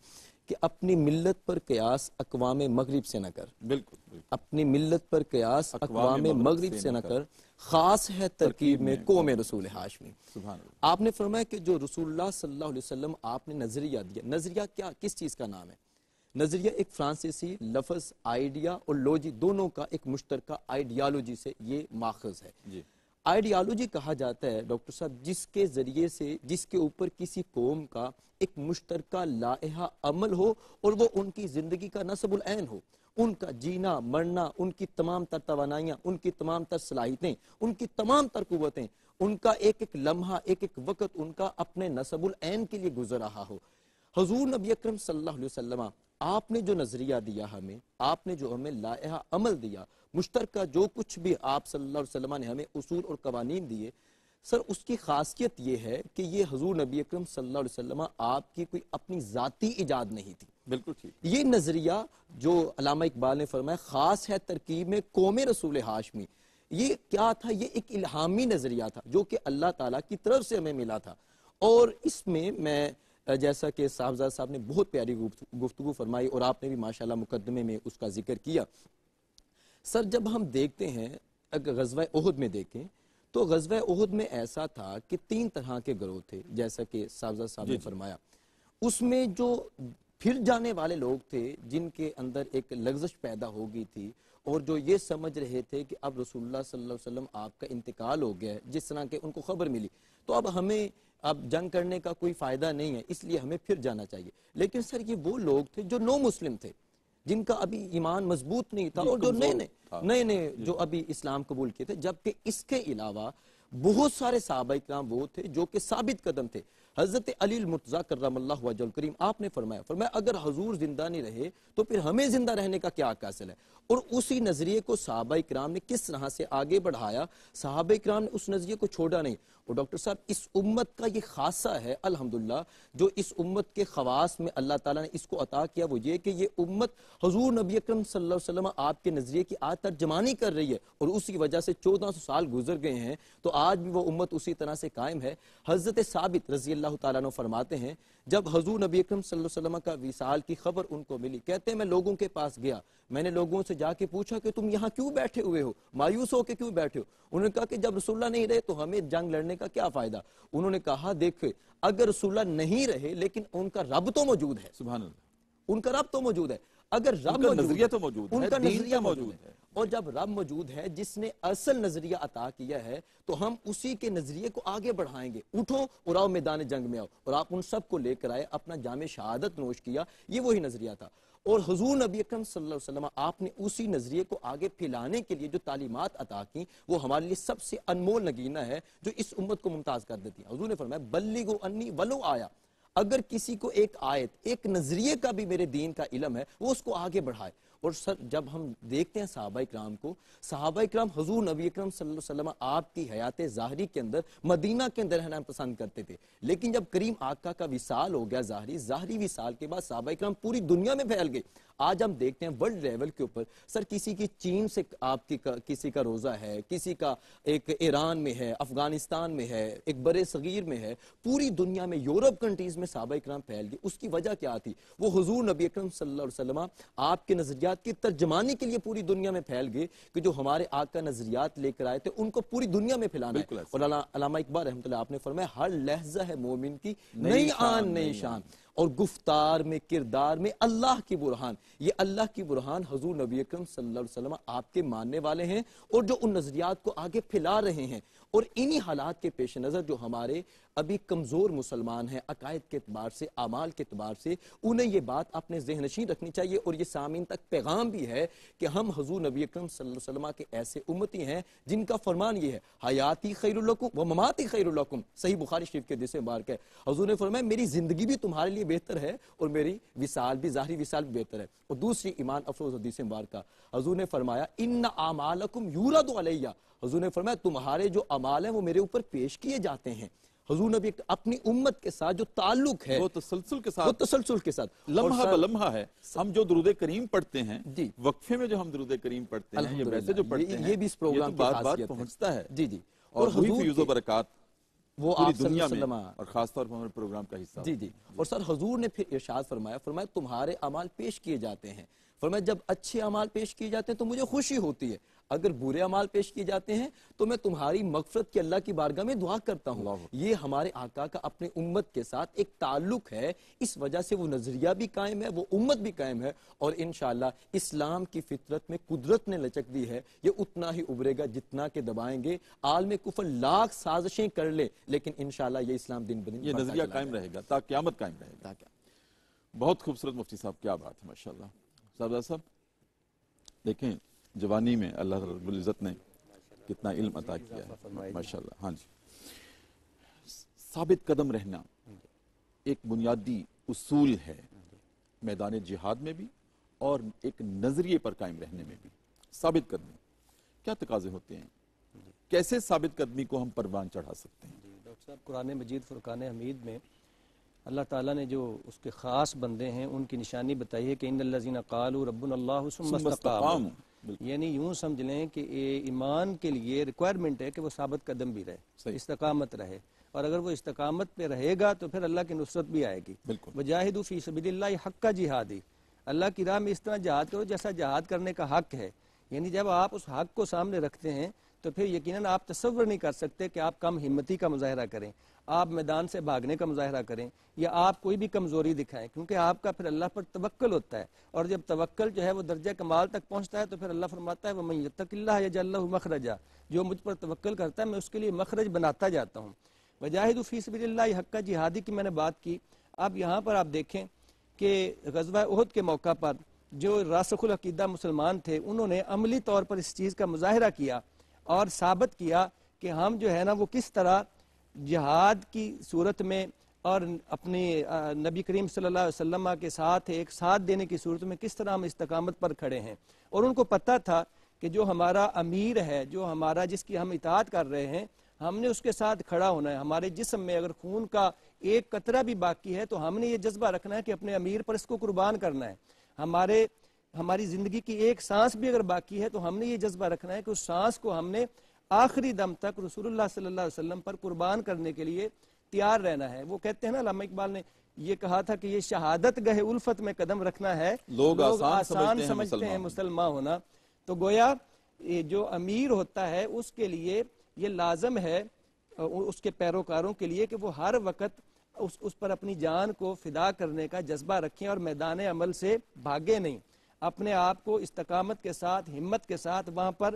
کہ اپنی ملت پر قیاس اقوام مغرب سے نہ کر. بالکل. اپنی ملت پر قیاس اقوام مغرب سے نہ کر, خاص ہے ترکیب میں قوم رسول ہاشمی. آپ نے فرمایا کہ جو رسول اللہ صلی اللہ علیہ وسلم آپ نے نظریہ دیا, نظریہ کیا کس چیز کا نام ہے؟ نظریہ ایک فرانسیسی لفظ آئیڈیا اور لوجی دونوں کا ایک مشترکہ آئیڈیالوجی سے یہ ماخذ ہے. آئیڈیالوجی کہا جاتا ہے ڈاکٹر صاحب جس کے ذریعے سے جس کے اوپر کسی قوم کا ایک مشترکہ لائحہ عمل ہو اور وہ ان کی زندگی کا نصب العین ہو, ان کا جینا مرنا, ان کی تمام تر توانائیاں, ان کی تمام تر صلاحیتیں, ان کی تمام تر قوتیں, ان کا ایک ایک لمحہ ایک ایک وقت ان کا اپنے نصب العین کے لیے گزر رہا ہو. حضور نبی اکرم صلی اللہ علیہ وسلم آپ نے جو نظریہ دیا ہمیں, آپ نے جو ہمیں لائحہ عمل دیا, مشترکہ جو کچھ بھی آپ صلی اللہ علیہ وسلم نے ہمیں اصول اور قوانین دیے, سر اس کی خاصیت یہ ہے کہ یہ حضور نبی اکرم صلی اللہ علیہ وسلم آپ کی کوئی اپنی ذاتی ایجاد نہیں تھی. بالکل ٹھیک. یہ نظریہ جو علامہ اقبال نے فرمایا خاص ہے ترکیب میں قوم رسول ہاشمی, یہ کیا تھا؟ یہ ایک الہامی نظریہ تھا جو کہ اللہ تعالیٰ کی طرف سے ہمیں ملا تھا. اور اس میں جیسا کہ صاحبزادہ صاحب نے بہت پیاری گفتگو فرمائی اور آپ نے بھی ماشاءاللہ مقدمے میں اس کا ذکر کیا. سر جب ہم دیکھتے ہیں اگر غزوہ احد میں دیکھیں تو غزوہ احد میں ایسا تھا کہ 3 طرح کے گروہ تھے جیسا کہ صاحبزادہ صاحب نے فرمایا. اس میں جو پھر جانے والے لوگ تھے جن کے اندر ایک لغزش پیدا ہو گئی تھی اور جو یہ سمجھ رہے تھے کہ اب رسول اللہ صلی اللہ علیہ وسلم آپ کا انتقال ہو گیا ہے, جس طرح کہ ان کو خبر ملی تو اب ہمیں اب جنگ کرنے کا کوئی فائدہ نہیں ہے, اس لیے ہمیں پھر جانا چاہیے. لیکن سر یہ وہ لوگ تھے جو نو مسلم تھے, جن کا ابھی ایمان مضبوط نہیں تھا اور جو نئے جو ابھی اسلام قبول کیے تھے. جبکہ اس کے علاوہ بہت سارے صحابہ کرام وہ تھے جو کہ ثابت قدم تھے. حضرت علی المرتضی کرم اللہ وجہ الکریم آپ نے فرمایا اگر حضور زندہ نہیں رہے تو پھر ہمیں زندہ رہنے کا کیا حاصل ہے. اور اسی نظریے کو صحابہ کرام نے کس طرح سے آگے بڑھایا, صحابہ کرام نے اس نظریے کو چھوڑا نہیں. اور ڈاکٹر صاحب اس امت کا یہ خاصہ ہے الحمدللہ, جو اس امت کے خواص میں اللہ تعالیٰ نے اس کو عطا کیا وہ یہ کہ یہ امت حضور نبی اکرم صلی اللہ علیہ وسلم آپ کے نظریے کی آج ترجمانی کر رہی ہے اور اسی وجہ سے 1400 سال گزر گئے ہیں تو آج بھی وہ امت اسی طرح سے قائم ہے. حضرت ثابت رضی اللہ تعالیٰ عنہ فرماتے ہیں جب حضور نبی اکرم صلی اللہ علیہ وسلم کا وصال کی خبر ان کو ملی, کہتے ہیں میں لوگوں کے پاس گیا, میں نے لوگوں سے جا کے پوچھا کہ تم یہاں کیوں بیٹھے ہوئے ہو, مایوس ہو کے کیوں بیٹھے ہو؟ انہوں نے کہا کہ جب رسول اللہ نہیں رہے تو ہمیں جنگ لڑنے کا کیا فائدہ. انہوں نے کہا دیکھیں اگر رسول اللہ نہیں رہے لیکن ان کا رب تو موجود ہے. سبحان اللہ, ان کا رب تو موجود ہے. اگر رب نظریہ تو موجود ہے, ان کا نظریہ موجود ہے, اور جب رب موجود ہے جس نے اصل نظریہ عطا کیا ہے تو ہم اسی کے نظریے کو آگے بڑھائیں گے. اٹھو اور آؤ میدان جنگ میں آؤ, اور آپ ان سب کو لے کر آئے, اپنا جام شہادت نوش کیا. یہ وہی نظریہ تھا. اور حضور نبی اکرم صلی اللہ علیہ وسلم آپ نے اسی نظریے کو آگے پھیلانے کے لیے جو تعلیمات عطا کی وہ ہمارے لیے سب سے انمول نگینہ ہے جو اس امت کو ممتاز کر دیتی ہے. حضور نے فرمایا بلغوا انی ولو آیا, اگر کسی کو ایک آیت ایک نظریے کا بھی میرے دین کا علم ہے وہ اس کو آگے بڑھائے. اور سر جب ہم دیکھتے ہیں صحابہ اکرام کو, صحابہ اکرام حضور نبی اکرم صلی اللہ علیہ وسلم آپ کی حیات ظاہری کے اندر مدینہ کے اندر رہنا پسند کرتے تھے, لیکن جب کریم آقا کا وصال ہو گیا ظاہری وصال کے بعد صحابہ اکرام پوری دنیا میں پھیل گئے. آج ہم دیکھتے ہیں ورلڈ لیول کے اوپر سر کسی کی چین سے آپ کی کسی کا روزہ ہے, کسی کا ایک ایران میں ہے, افغانستان میں ہے, ایک برے صغیر میں ہے, پوری دنیا میں یورپ کنٹریز میں صحابہ اکرام پھیل گئے. اس کی وجہ کیا تھی؟ وہ حضور نبی اکرم صلی اللہ علیہ وسلم آپ کے نظریات کی ترجمانی کے لیے پوری دنیا میں پھیل گئے کہ جو ہمارے آقا نظریات لے کر آئے تھے ان کو پوری دنیا میں پھیلانا ہے. اور علامہ اقبال رحمۃ اللہ آپ نے فرمایا ہر لہجہ ہے مومن کی نئی آن نئی شان. اور گفتار میں، کردار میں اللہ کی برہان، یہ اللہ کی برہان حضور نبی اکرم صلی اللہ علیہ وسلم آپ کے ماننے والے ہیں اور جو ان نظریات کو آگے پھیلا رہے ہیں۔ اور انہی حالات کے پیش نظر جو ہمارے ابھی کمزور مسلمان ہیں عقائد کے اعتبار سے، اعمال کے اعتبار سے، انہیں یہ بات اپنے ذہن نشین رکھنی چاہیے، اور یہ سامعین تک پیغام بھی ہے کہ ہم حضور نبی اکرم صلی اللہ علیہ وسلم کے ایسے امتی ہیں جن کا فرمان یہ ہے حیاتی خیر لکم و مماتی خیر لکم، صحیح بخاری شریف کے حدیث مبارک ہے، حضور نے فرمایا میری زندگی بھی تمہارے لیے بہتر ہے اور میری وصال بھی، ظاہری وصال بھی بہتر ہے۔ اور دوسری ایمان افروز حدیث مبارکہ، حضور نے فرمایا ان اعمالکم یورد علیہ، حضور نے فرمایا تمہارے جو اعمال ہیں وہ میرے اوپر پیش کیے جاتے ہیں۔ حضور نبی اپنی امت کے ساتھ جو تعلق ہے وہ تسلسل کے وہ ساتھ، تسلسل کے ساتھ لمحہ بلمحہ ہے۔ ہم جو درود کریم پڑھتے ہیں، جی، وقفے میں جو ہم درود کریم پڑھتے ہیں، یہ ویسے جو پڑھتے ہیں، یہ بھی اس پروگرام تو کی بار بار خاصیت ہے۔ پہنچتا ہے، جی جی، اور وہی حضور فیوز و برکات وہ پوری آپ صلی دنیا اللہ میں علیہ وسلم، اور خاص طور پر ہمارے پروگرام کا حصہ جی جی، اور سر حضور نے پھر ارشاد فرمایا تمہارے اعمال پیش کیے جاتے ہیں، فرمایا جب اچھے اعمال پیش کیے جاتے ہیں تو مجھے خوشی ہوتی ہے، اگر برے اعمال پیش کیے جاتے ہیں تو میں تمہاری مغفرت کی اللہ کی بارگاہ میں دعا کرتا ہوں۔ یہ ہمارے آقا کا اپنے امت کے ساتھ ایک تعلق ہے، اس وجہ سے وہ نظریہ بھی قائم ہے، وہ امت بھی قائم ہے، اور انشاءاللہ اسلام کی فطرت میں قدرت نے لچک دی ہے، یہ اتنا ہی ابھرے گا جتنا کہ دبائیں گے، عالم کفر لاکھ سازشیں کر لے لیکن انشاءاللہ یہ اسلام دن بدن یہ نظریہ قائم رہے گا تا قیامت قائم رہے گا۔ بہت خوبصورت مفتی صاحب، کیا بات ہے، ماشاءاللہ۔ صاحب دیکھیں جوانی میں اللہ رب العزت نے کتنا علم عطا کیا ہے، ماشاءاللہ۔ ہاں جی، ثابت قدم رہنا ایک بنیادی اصول ہے میدان جہاد میں بھی اور ایک نظریے پر قائم رہنے میں بھی۔ ثابت قدمی کیا تقاضے ہوتے ہیں، کیسے ثابت قدمی کو ہم پروان چڑھا سکتے ہیں؟ ڈاکٹر صاحب قرآن مجید فرقان حمید میں اللہ تعالیٰ نے جو اس کے خاص بندے ہیں ان کی نشانی بتائی ہے کہ ان الذین قالوا ربنا اللہ ثم استقاموا، یعنی یوں سمجھ لیں کہ ایمان کے لیے ریکوائرمنٹ ہے کہ وہ ثابت قدم بھی رہے، استقامت رہے، اور اگر وہ استقامت پہ رہے گا تو پھر اللہ کی نصرت بھی آئے گی۔ وجاہدوا فی سبیل اللہ حق جہادی، اللہ کی راہ میں اس طرح جہاد کرو جیسا جہاد کرنے کا حق ہے، یعنی جب آپ اس حق کو سامنے رکھتے ہیں تو پھر یقیناً آپ تصور نہیں کر سکتے کہ آپ کم ہمتی کا مظاہرہ کریں، آپ میدان سے بھاگنے کا مظاہرہ کریں، یا آپ کوئی بھی کمزوری دکھائیں، کیونکہ آپ کا پھر اللہ پر توکل ہوتا ہے، اور جب توکل جو ہے وہ درجہ کمال تک پہنچتا ہے تو پھر اللہ فرماتا ہے وَمَن يَتَّقِ اللَّهَ يَجْعَل لَّهُ مَخْرَجًا، جو مجھ پر توکل کرتا ہے میں اس کے لیے مخرج بناتا جاتا ہوں۔ وجاہدوا فی سبیل اللہ حق جہادی کی میں نے بات کی۔ اب یہاں پر آپ دیکھیں کہ غزوہ احد کے موقع پر جو راسخ العقیدہ مسلمان تھے انہوں نے عملی طور پر اس چیز کا مظاہرہ کیا اور ثابت کیا کہ ہم جو ہے نا وہ کس طرح جہاد کی صورت میں اور اپنی نبی کریم صلی اللہ علیہ وسلم کے ساتھ ایک ساتھ دینے کی صورت میں کس طرح ہم استقامت پر کھڑے ہیں، اور ان کو پتہ تھا کہ جو ہمارا امیر ہے، جو ہمارا جس کی ہم اطاعت کر رہے ہیں، ہم نے اس کے ساتھ کھڑا ہونا ہے۔ ہمارے جسم میں اگر خون کا ایک قطرہ بھی باقی ہے تو ہم نے یہ جذبہ رکھنا ہے کہ اپنے امیر پر اس کو قربان کرنا ہے۔ ہماری زندگی کی ایک سانس بھی اگر باقی ہے تو ہم نے یہ جذبہ رکھنا ہے کہ اس سانس کو ہم نے آخری دم تک رسول اللہ صلی اللہ علیہ وسلم پر قربان کرنے کے لیے تیار رہنا ہے۔ وہ کہتے ہیں نا، علامہ اقبال نے یہ کہا تھا کہ یہ شہادت گہ الفت میں قدم رکھنا ہے، لوگ آسان سمجھتے ہیں مسلمان ہونا۔ تو گویا جو امیر ہوتا ہے اس کے لیے یہ لازم ہے، اس کے پیروکاروں کے لیے، کہ وہ ہر وقت اس پر اپنی جان کو فدا کرنے کا جذبہ رکھیں اور میدان عمل سے بھاگے نہیں، اپنے آپ کو استقامت کے ساتھ، ہمت کے ساتھ وہاں پر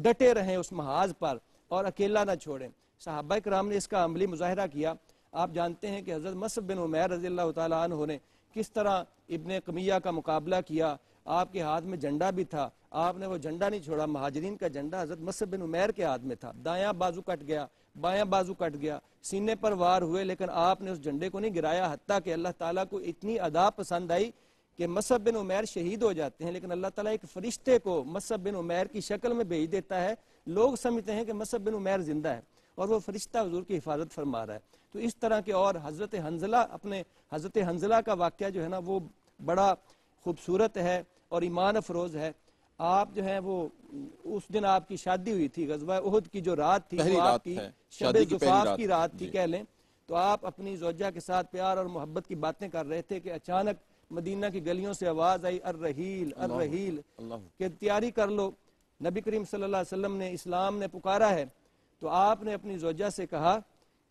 ڈٹے رہیں اس محاذ پر اور اکیلا نہ چھوڑیں۔ صحابہ کرام نے اس کا عملی مظاہرہ کیا۔ آپ جانتے ہیں کہ حضرت مصعب بن عمیر رضی اللہ تعالیٰ عنہ نے کس طرح ابن قمیہ کا مقابلہ کیا۔ آپ کے ہاتھ میں جھنڈا بھی تھا، آپ نے وہ جھنڈا نہیں چھوڑا، مہاجرین کا جھنڈا حضرت مصعب بن عمیر کے ہاتھ میں تھا، دایاں بازو کٹ گیا، بایاں بازو کٹ گیا، سینے پر وار ہوئے، لیکن آپ نے اس جھنڈے کو نہیں گرایا، حتیٰ کہ اللہ تعالیٰ کو اتنی ادا پسند آئی کہ مصعب بن عمیر شہید ہو جاتے ہیں، لیکن اللہ تعالیٰ ایک فرشتے کو مصعب بن عمیر کی شکل میں بھیج دیتا ہے، لوگ سمجھتے ہیں کہ مصعب بن عمیر زندہ ہے اور وہ فرشتہ حضور کی حفاظت فرما رہا ہے۔ تو اس طرح کے، اور حضرت حنظلہ کا واقعہ جو ہے نا وہ بڑا خوبصورت ہے اور ایمان افروز ہے۔ آپ جو ہیں وہ اس دن آپ کی شادی ہوئی تھی، غزوہ احد کی جو رات تھی وہ آپ کی شب زفاف کی رات تھی کہہ لیں، تو آپ اپنی زوجہ کے ساتھ پیار اور محبت کی باتیں کر رہے تھے کہ اچانک مدینہ کی گلیوں سے آواز آئی الرحیل الرحیل، کہ تیاری کر لو، نبی کریم صلی اللہ علیہ وسلم نے، اسلام نے پکارا ہے۔ تو آپ نے اپنی زوجہ سے کہا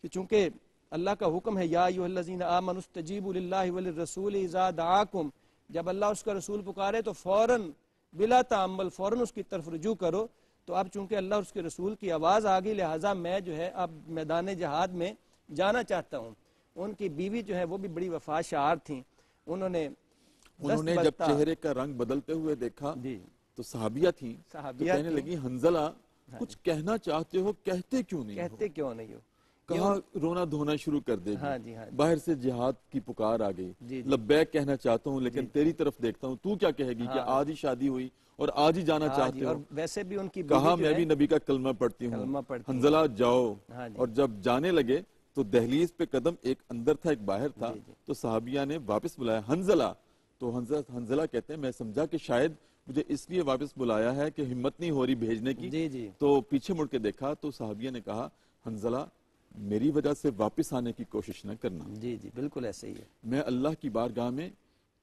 کہ چونکہ اللہ کا حکم ہے یا ایھا الذین آمنوا استجیبوا للہ وللرسول اذا دعاکم، جب اللہ اس کا رسول پکارے تو فوراً بلا تعمل فوراً اس کی طرف رجوع کرو. تو اب چونکہ اللہ اور اس کے رسول کی آواز آ گئی، لہٰذا میں جو ہے اب میدان جہاد میں جانا چاہتا ہوں. ان کی بیوی جو ہے وہ بھی بڑی وفا شعار تھیں. انہوں نے جب چہرے کا رنگ بدلتے ہوئے دیکھا جی تو صحابیہ تھیں، تو کہنے لگی حنظلہ کچھ کہنا چاہتے ہو، کہتے کیوں نہیں ہو؟ کہتے کیوں نہیں ہو؟ کہا رونا دھونا شروع کر دے ہاں گی. جی ہاں جی باہر سے جہاد کی پکار آ گئی. جی لبیک کہنا چاہتا ہوں لیکن تیری طرف دیکھتا ہوں، تو کیا کہے گی کہ آج ہی شادی ہوئی اور آج ہی جانا چاہتے اور ہو؟ ویسے بھی ان کی کہا بیوی جو میں ہے بھی نبی کا کلمہ پڑھتی ہوں. کلمہ پڑھتی ہیں. حنظلہ جاؤ. ہاں جی اور جب جانے لگے تو دہلیز پہ قدم ایک اندر تھا ایک باہر تھا. جی جی تو صحابیہ نے واپس بلایا حنظلہ. تو حنظلہ کہتے ہیں میں سمجھا کہ شاید مجھے اس لیے واپس بلایا ہے کہ ہمت نہیں ہو رہی بھیجنے کی. جی جی تو پیچھے مڑ کے دیکھا تو صحابیہ نے کہا حنظلہ میری وجہ سے واپس آنے کی کوشش نہ کرنا. جی جی بالکل ایسے ہی ہے. میں اللہ کی بارگاہ میں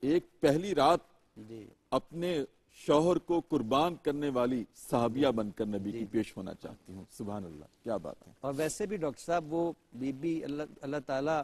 ایک پہلی رات جی اپنے شوہر کو قربان کرنے والی صحابیہ بن کر نبی کی پیش ہونا چاہتی ہوں. سبحان اللہ، کیا بات ہے. اور ویسے بھی ڈاکٹر صاحب وہ بی بی اللہ تعالیٰ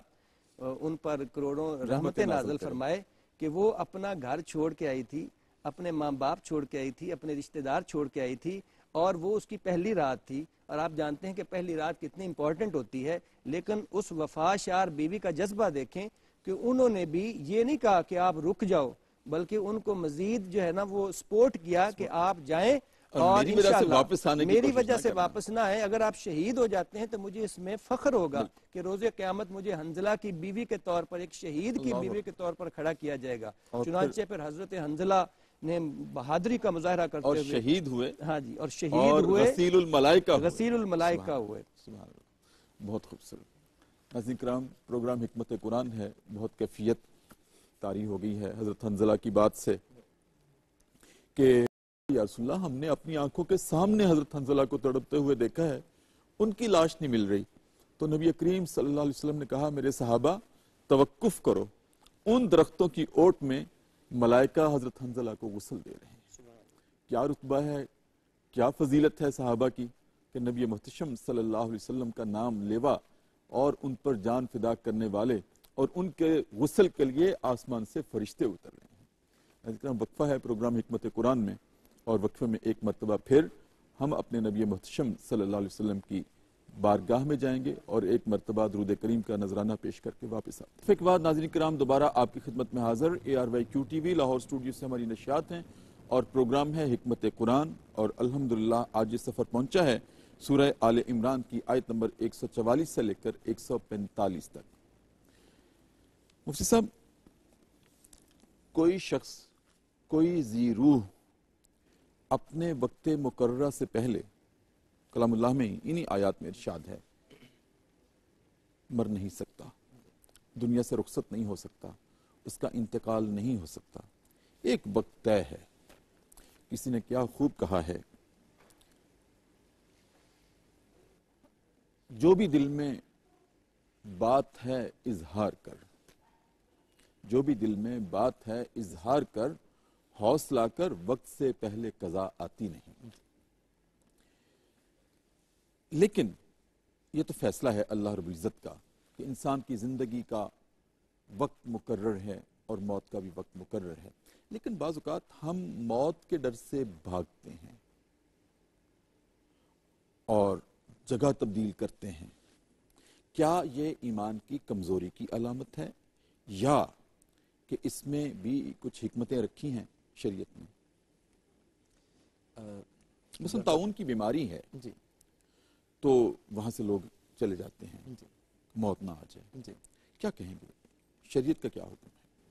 ان پر کروڑوں رحمتیں نازل فرمائے کہ وہ اپنا گھر چھوڑ کے آئی تھی، اپنے ماں باپ چھوڑ کے آئی تھی، اپنے رشتہ دار چھوڑ کے آئی تھی، اور وہ اس کی پہلی رات تھی. اور آپ جانتے ہیں کہ پہلی رات کتنی امپورٹنٹ ہوتی ہے. لیکن اس وفا شعار بیوی کا جذبہ دیکھیں کہ انہوں نے بھی یہ نہیں کہا کہ آپ رک جاؤ، بلکہ ان کو مزید جو ہے نا وہ سپورٹ کیا کہ آپ جائیں اور میری وجہ سے انشاءاللہ واپس آنے کی میری کوشش وجہ نہ سے کرنا. واپس نہ آئے. اگر آپ شہید ہو جاتے ہیں تو مجھے اس میں فخر ہوگا کہ روز قیامت مجھے حنظلہ کی بیوی کے طور پر، ایک شہید کی بیوی کے طور پر کھڑا کیا جائے گا. چنانچہ پھر حضرت حنظلہ نے بہادری کا مظاہرہ کرتے اور ہوئے شہید ہوئے. ہاں جی اور شہید ہوئے، غسیل الملائکہ ہوئے. غسیل الملائکہ ہوئے. سبحان اللہ، بہت خوبصورت. ناظرین کرام، پروگرام حکمت قرآن ہے. بہت کیفیت طاری ہو گئی ہے حضرت حنظلہ کی بات سے کہ یا رسول اللہ ہم نے اپنی آنکھوں کے سامنے حضرت حنظلہ کو تڑپتے ہوئے دیکھا ہے، ان کی لاش نہیں مل رہی. تو نبی کریم صلی اللہ علیہ وسلم نے کہا میرے صحابہ توقف کرو، ان درختوں کی اوٹ میں ملائکہ حضرت حنظلہ کو غسل دے رہے ہیں. کیا رتبہ ہے، کیا فضیلت ہے صحابہ کی کہ نبی محتشم صلی اللہ علیہ وسلم کا نام لیوا اور ان پر جان فدا کرنے والے اور ان کے غسل کے لیے آسمان سے فرشتے اتر رہے ہیں. وقفہ ہے پروگرام حکمت قرآن میں، اور وقفے میں ایک مرتبہ پھر ہم اپنے نبی محتشم صلی اللہ علیہ وسلم کی بارگاہ میں جائیں گے اور ایک مرتبہ درود کریم کا نذرانہ پیش کر کے واپس آتے ہیں. پھر بعد ناظرین کرام دوبارہ آپ کی خدمت میں حاضر ARYQ TV لاہور اسٹوڈیو سے ہماری نشریات ہیں اور پروگرام ہے حکمت قرآن. اور الحمدللہ آج یہ سفر پہنچا ہے سورہ آل عمران کی آیت نمبر 144 سے لے کر 145 تک. مفتی صاحب، کوئی شخص، کوئی ذی روح اپنے وقت مقررہ سے پہلے، کلام اللہ میں انہی آیات میں ارشاد ہے، مر نہیں سکتا، دنیا سے رخصت نہیں ہو سکتا، اس کا انتقال نہیں ہو سکتا. ایک وقت طے ہے. کسی نے کیا خوب کہا ہے، جو بھی دل میں بات ہے اظہار کر، جو بھی دل میں بات ہے اظہار کر، حوصلہ کر وقت سے پہلے قضا آتی نہیں. لیکن یہ تو فیصلہ ہے اللہ رب العزت کا کہ انسان کی زندگی کا وقت مقرر ہے اور موت کا بھی وقت مقرر ہے. لیکن بعض اوقات ہم موت کے ڈر سے بھاگتے ہیں اور جگہ تبدیل کرتے ہیں. کیا یہ ایمان کی کمزوری کی علامت ہے یا کہ اس میں بھی کچھ حکمتیں رکھی ہیں شریعت میں؟ مثلا طاعون کی بیماری ہے جی تو وہاں سے لوگ چلے جاتے ہیں، جی موت نہ آ جائے. جی کیا کہیں گے، شریعت کا کیا حکم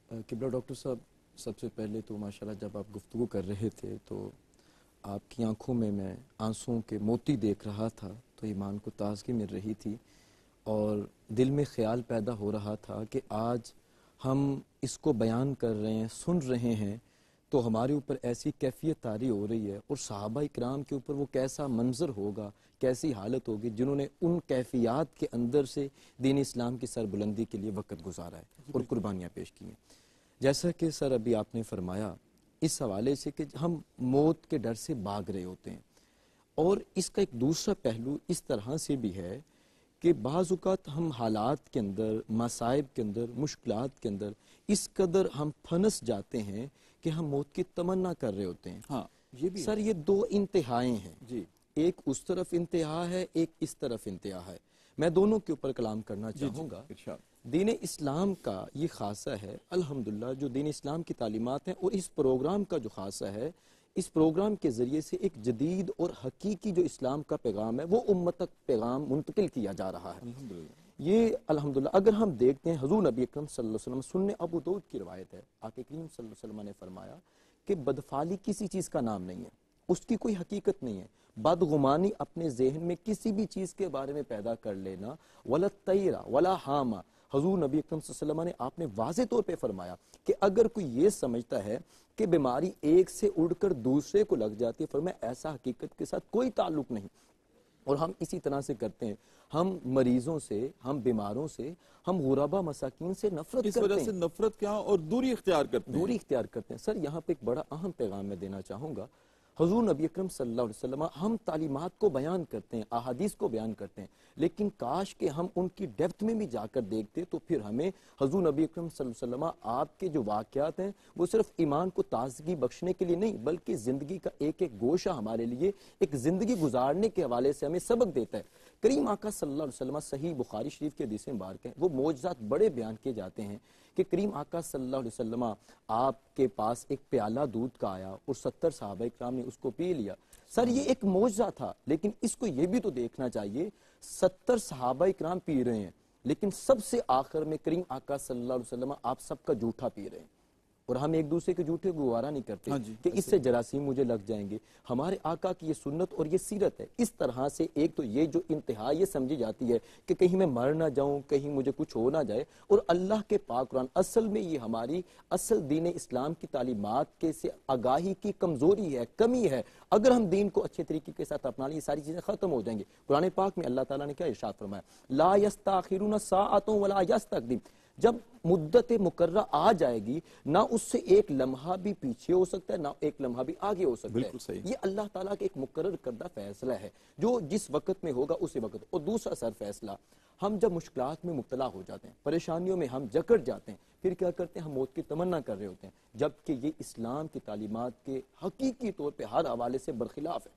ہے؟ قبلہ ڈاکٹر صاحب، سب سے پہلے تو ماشاءاللہ جب آپ گفتگو کر رہے تھے تو آپ کی آنکھوں میں آنسوؤں کے موتی دیکھ رہا تھا تو ایمان کو تازگی مل رہی تھی اور دل میں خیال پیدا ہو رہا تھا کہ آج ہم اس کو بیان کر رہے ہیں، سن رہے ہیں تو ہمارے اوپر ایسی کیفیت طاری ہو رہی ہے اور صحابہ اکرام کے اوپر وہ کیسا منظر ہوگا، کیسی حالت ہوگی جنہوں نے ان کیفیات کے اندر سے دین اسلام کی سربلندی کے لیے وقت گزارا ہے اور قربانیاں پیش کی ہیں. جیسا کہ سر ابھی آپ نے فرمایا اس حوالے سے کہ ہم موت کے ڈر سے بھاگ رہے ہوتے ہیں، اور اس کا ایک دوسرا پہلو اس طرح سے بھی ہے کہ بعض اوقات ہم حالات کے اندر، مصائب کے اندر، مشکلات کے اندر اس قدر ہم پھنس جاتے ہیں کہ ہم موت کی تمنا کر رہے ہوتے ہیں. ہاں یہ بھی سر یہ دو انتہائیں ہیں، جی ایک اس طرف انتہا ہے، ایک اس طرف انتہا ہے. میں دونوں کے اوپر کلام کرنا چاہوں گا. ارشاد. دین اسلام کا یہ خاصہ ہے الحمدللہ جو دین اسلام کی تعلیمات ہیں، اور اس پروگرام کا جو خاصہ ہے، اس پروگرام کے ذریعے سے ایک جدید اور حقیقی جو اسلام کا پیغام ہے وہ امت تک پیغام منتقل کیا جا رہا ہے. الحمدللہ. یہ الحمدللہ اگر ہم دیکھتے ہیں حضور نبی اکرم صلی اللہ علیہ وسلم، سنن ابو داؤد کی روایت ہے، آقا کریم صلی اللہ علیہ وسلم نے فرمایا کہ بدفعلی کسی چیز کا نام نہیں ہے، اس کی کوئی حقیقت نہیں ہے. بدگمانی اپنے ذہن میں کسی بھی چیز کے بارے میں پیدا کر لینا، ولا طیرہ ولا حامہ. حضور نبی اکرم صلی اللہ علیہ وسلم نے آپ نے واضح طور پہ فرمایا کہ اگر کوئی یہ سمجھتا ہے کہ بیماری ایک سے اڑ کر دوسرے کو لگ جاتی ہے، فرمایا ایسا حقیقت کے ساتھ کوئی تعلق نہیں. اور ہم اسی طرح سے کرتے ہیں، ہم مریضوں سے، ہم بیماروں سے، ہم غربا مساکین سے نفرت اس کرتے وجہ ہیں، سے نفرت کیا اور دوری اختیار کرتے ہیں. دوری اختیار کرتے ہیں. سر یہاں پہ ایک بڑا اہم پیغام میں دینا چاہوں گا. حضور نبی اکرم صلی اللہ علیہ وسلم، ہم تعلیمات کو بیان کرتے ہیں، احادیث کو بیان کرتے ہیں، لیکن کاش کہ ہم ان کی ڈیپتھ میں بھی جا کر دیکھتے تو پھر ہمیں حضور نبی اکرم صلی اللہ علیہ وسلم آپ کے جو واقعات ہیں وہ صرف ایمان کو تازگی بخشنے کے لیے نہیں بلکہ زندگی کا ایک ایک گوشہ ہمارے لیے ایک زندگی گزارنے کے حوالے سے ہمیں سبق دیتا ہے. کریم آقا صلی اللہ علیہ وسلم، صحیح بخاری شریف کے حدیث مبارک ہیں، وہ معجزات بڑے بیان کیے جاتے ہیں کہ کریم آقا صلی اللہ علیہ وسلم آپ کے پاس ایک پیالہ دودھ کا آیا اور 70 صحابہ اکرام نے اس کو پی لیا. سر یہ ایک معجزہ تھا، لیکن اس کو یہ بھی تو دیکھنا چاہیے 70 صحابہ اکرام پی رہے ہیں لیکن سب سے آخر میں کریم آقا صلی اللہ علیہ وسلم آپ سب کا جھوٹا پی رہے ہیں، اور ہم ایک دوسرے کے جھوٹے کو گوارا نہیں کرتے کہ اس سے جراثیم مجھے لگ جائیں گے. ہمارے آقا کی یہ سنت اور یہ سیرت ہے. اس طرح سے ایک تو یہ جو انتہا یہ سمجھی جاتی ہے کہ کہیں میں مر نہ جاؤں، کہیں مجھے کچھ ہو نہ جائے، اور اللہ کے پاک قرآن اصل میں یہ ہماری اصل دین اسلام کی تعلیمات کے سے آگاہی کی کمزوری ہے، کمی ہے. اگر ہم دین کو اچھے طریقے کے ساتھ اپنا لیں یہ ساری چیزیں ختم ہو جائیں گے. قرآن پاک میں اللہ تعالیٰ نے کیا ارشاد فرمایا، لا یستاخرون ساعۃ ولا یستقدم. جب مدت مقررہ آ جائے گی نہ اس سے ایک لمحہ بھی پیچھے ہو سکتا ہے نہ ایک لمحہ بھی آگے ہو سکتا بالکل ہے. صحیح. یہ اللہ تعالیٰ کے ایک مقرر کردہ فیصلہ ہے جو جس وقت میں ہوگا اسی وقت. اور دوسرا سر فیصلہ، ہم جب مشکلات میں مبتلا ہو جاتے ہیں، پریشانیوں میں ہم جکڑ جاتے ہیں، پھر کیا کرتے ہیں، ہم موت کی تمنا کر رہے ہوتے ہیں، جبکہ یہ اسلام کی تعلیمات کے حقیقی طور پہ ہر حوالے سے برخلاف ہے،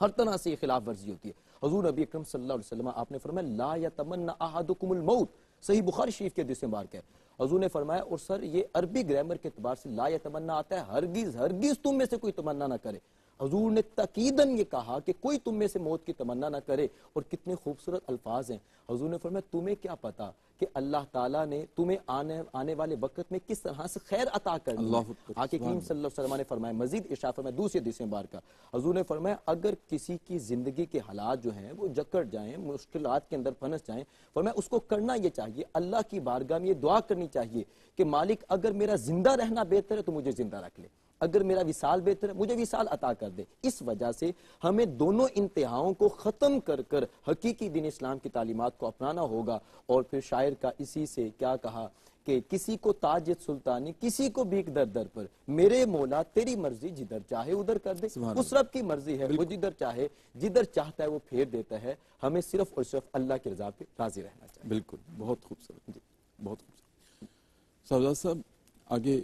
ہر طرح سے یہ خلاف ورزی ہوتی ہے. حضور نبی اکرم صلی اللہ علیہ وسلم آپ نے فرمایا لا یتمنى احدکم الموت، صحیح بخاری شریف کے حدیث مبارک ہے. حضور نے فرمایا، اور سر یہ عربی گرامر کے اعتبار سے لا یتمنى آتا ہے ہرگز ہرگز تم میں سے کوئی تمنا نہ کرے. حضور نے تاکیداً یہ کہا کہ کوئی تم میں سے موت کی تمنا نہ کرے. اور کتنے خوبصورت الفاظ ہیں. حضور نے فرمایا تمہیں کیا پتا کہ اللہ تعالیٰ نے تمہیں آنے والے وقت میں کس طرح سے خیر عطا کرنی ہے. آقا کریم صلی اللہ علیہ وسلم نے فرمایا، مزید ارشاد فرمایا دوسری حدیث مبارکہ، حضور نے فرمایا اگر کسی کی زندگی کے حالات جو ہیں وہ جکڑ جائیں، مشکلات کے اندر پھنس جائیں، فرمایا اس کو کرنا یہ چاہیے، اللہ کی بارگاہ میں یہ دعا کرنی چاہیے کہ مالک اگر میرا زندہ رہنا بہتر ہے تو مجھے زندہ رکھ لے، اگر میرا وصال بہتر ہے مجھے وصال عطا کر دے. اس وجہ سے ہمیں دونوں انتہاؤں کو ختم کر کر حقیقی دین اسلام کی تعلیمات کو اپنانا ہوگا. اور پھر شاعر کا اسی سے کیا کہا کہ کسی کو تاج سلطانی کسی کو بھیک در در پر، میرے مولا تیری مرضی جدھر چاہے ادھر کر دے. اس رب کی مرضی ہے، وہ جدھر چاہے جدھر چاہتا ہے وہ پھیر دیتا ہے. ہمیں صرف اور صرف اللہ کی رضا پہ راضی رہنا چاہیے. بالکل، بہت خوبصورت جی، بہت خوبصورت. سعد صاحب آگے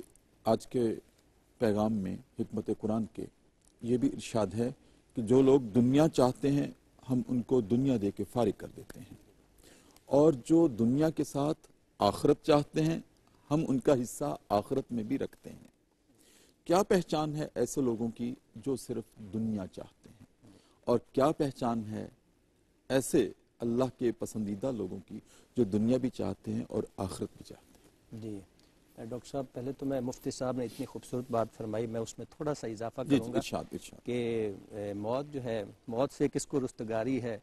آج کے پیغام میں حکمت قرآن کے یہ بھی ارشاد ہے کہ جو لوگ دنیا چاہتے ہیں ہم ان کو دنیا دے کے فارغ کر دیتے ہیں، اور جو دنیا کے ساتھ آخرت چاہتے ہیں ہم ان کا حصہ آخرت میں بھی رکھتے ہیں. کیا پہچان ہے ایسے لوگوں کی جو صرف دنیا چاہتے ہیں، اور کیا پہچان ہے ایسے اللہ کے پسندیدہ لوگوں کی جو دنیا بھی چاہتے ہیں اور آخرت بھی چاہتے ہیں؟ جی ڈاکٹر صاحب، پہلے تو میں مفتی صاحب نے اتنی خوبصورت بات فرمائی، میں اس میں تھوڑا سا اضافہ کروں گا کہ موت جو ہے، موت سے کس کو رستگاری ہے،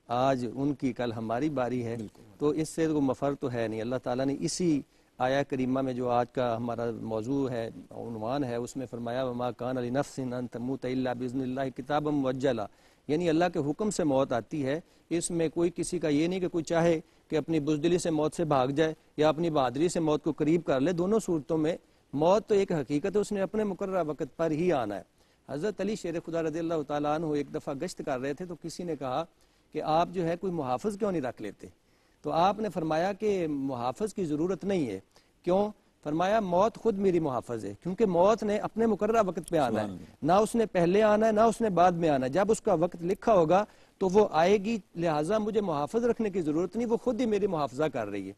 آج ان کی کل ہماری باری ہے، تو اس سے کوئی مفر تو ہے نہیں. اللہ تعالیٰ نے اسی آیا کریمہ میں جو آج کا ہمارا موضوع ہے، عنوان ہے، اس میں فرمایا وما کان لنفس ان تموت الا باذن اللہ کتابا مؤجلا، یعنی اللہ کے حکم سے موت آتی ہے. اس میں کوئی کسی کا یہ نہیں کہ کوئی چاہے کہ اپنی بزدلی سے موت سے بھاگ جائے یا اپنی بہادری سے موت کو قریب کر لے. دونوں صورتوں میں موت تو ایک حقیقت ہے، اس نے اپنے مقررہ وقت پر ہی آنا ہے. حضرت علی شیر خدا رضی اللہ تعالیٰ عنہ ایک دفعہ گشت کر رہے تھے تو کسی نے کہا کہ آپ جو ہے کوئی محافظ کیوں نہیں رکھ لیتے؟ تو آپ نے فرمایا کہ محافظ کی ضرورت نہیں ہے. کیوں؟ فرمایا موت خود میری محافظ ہے، کیونکہ موت نے اپنے مقررہ وقت پہ آنا ہے، نہ اس نے پہلے آنا ہے نہ اس نے بعد میں آنا ہے. جب اس کا وقت لکھا ہوگا تو وہ آئے گی، لہٰذا مجھے محافظ رکھنے کی ضرورت نہیں، وہ خود ہی میری محافظہ کر رہی ہے.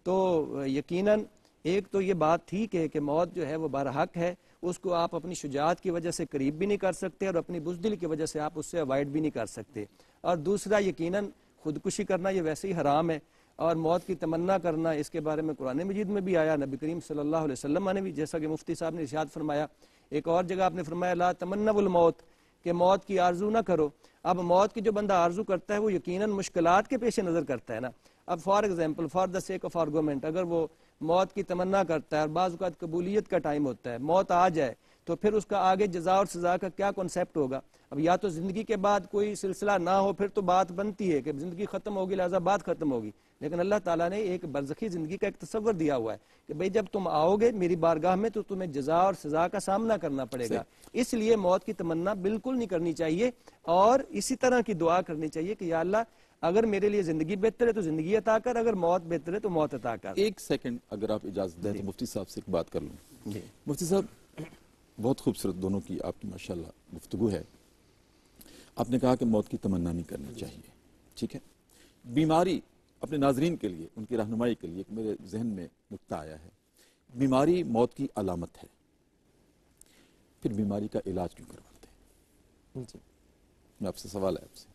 تو یقیناً ایک تو یہ بات ٹھیک ہے کہ موت جو ہے وہ برحق ہے، اس کو آپ اپنی شجاعت کی وجہ سے قریب بھی نہیں کر سکتے اور اپنی بزدلی کی وجہ سے آپ اس سے اوائڈ بھی نہیں کر سکتے. اور دوسرا یقیناً خودکشی کرنا یہ ویسے ہی حرام ہے، اور موت کی تمنا کرنا اس کے بارے میں قرآن مجید میں بھی آیا، نبی کریم صلی اللہ علیہ وسلم نے بھی، جیسا کہ مفتی صاحب نے ارشاد فرمایا. ایک اور جگہ آپ نے فرمایا لا تمنوا الموت، کہ موت کی آرزو نہ کرو. اب موت کی جو بندہ آرزو کرتا ہے وہ یقیناً مشکلات کے پیش نظر کرتا ہے نا. اب for example for the sake of argument, اگر وہ موت کی تمنا کرتا ہے اور بعض اوقات قبولیت کا ٹائم ہوتا ہے، موت آ جائے تو پھر اس کا آگے جزا اور سزا کا کیا کنسیپٹ ہوگا؟ اب یا تو زندگی کے بعد کوئی سلسلہ نہ ہو، پھر تو بات بنتی ہے کہ زندگی ختم ہوگی لہذا بات ختم ہوگی. لیکن اللہ تعالیٰ نے ایک برزخی زندگی کا ایک تصور دیا ہوا ہے کہ بھئی جب تم آؤ گے میری بارگاہ میں تو تمہیں جزا اور سزا کا سامنا کرنا پڑے گا. اس لیے موت کی تمنا بالکل نہیں کرنی چاہیے، اور اسی طرح کی دعا کرنی چاہیے کہ یا اللہ اگر میرے لیے زندگی بہتر ہے تو زندگی عطا کر، اگر موت بہتر ہے تو موت عطا کر. ایک سیکنڈ اگر آپ اجازت دیں تو مفتی صاحب سے ایک بات کر لوں. مفتی صاحب بہت خوبصورت دونوں کی آپ کی ماشاءاللہ گفتگو ہے. آپ نے کہا کہ موت کی تمنا نہیں کرنی چاہیے، ٹھیک ہے. بیماری اپنے ناظرین کے لیے، ان کی رہنمائی کے لیے ایک میرے ذہن میں نکتہ آیا ہے. بیماری موت کی علامت ہے، پھر بیماری کا علاج کیوں کرواتے ہیں؟ جی میں آپ سے سوال ہے آپ سے.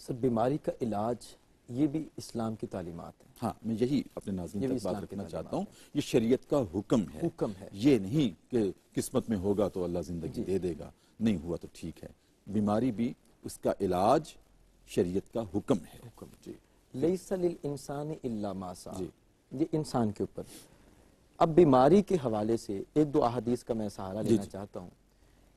سر بیماری کا علاج یہ بھی اسلام کی تعلیمات ہے. ہاں میں یہی اپنے ناظرین یہ بھی تک بات اسلام کی رکھنا چاہتا تعلیمات ہوں. یہ شریعت کا حکم ہے، حکم ہے. یہ نہیں کہ قسمت میں ہوگا تو اللہ زندگی دے دے گا، نہیں ہوا تو ٹھیک ہے. بیماری بھی اس کا علاج شریعت کا حکم ہے. حکم جی لیس للانسان الا ما سعی، جی یہ انسان کے اوپر. اب بیماری کے حوالے سے ایک دو احادیث کا میں سہارا لینا چاہتا ہوں.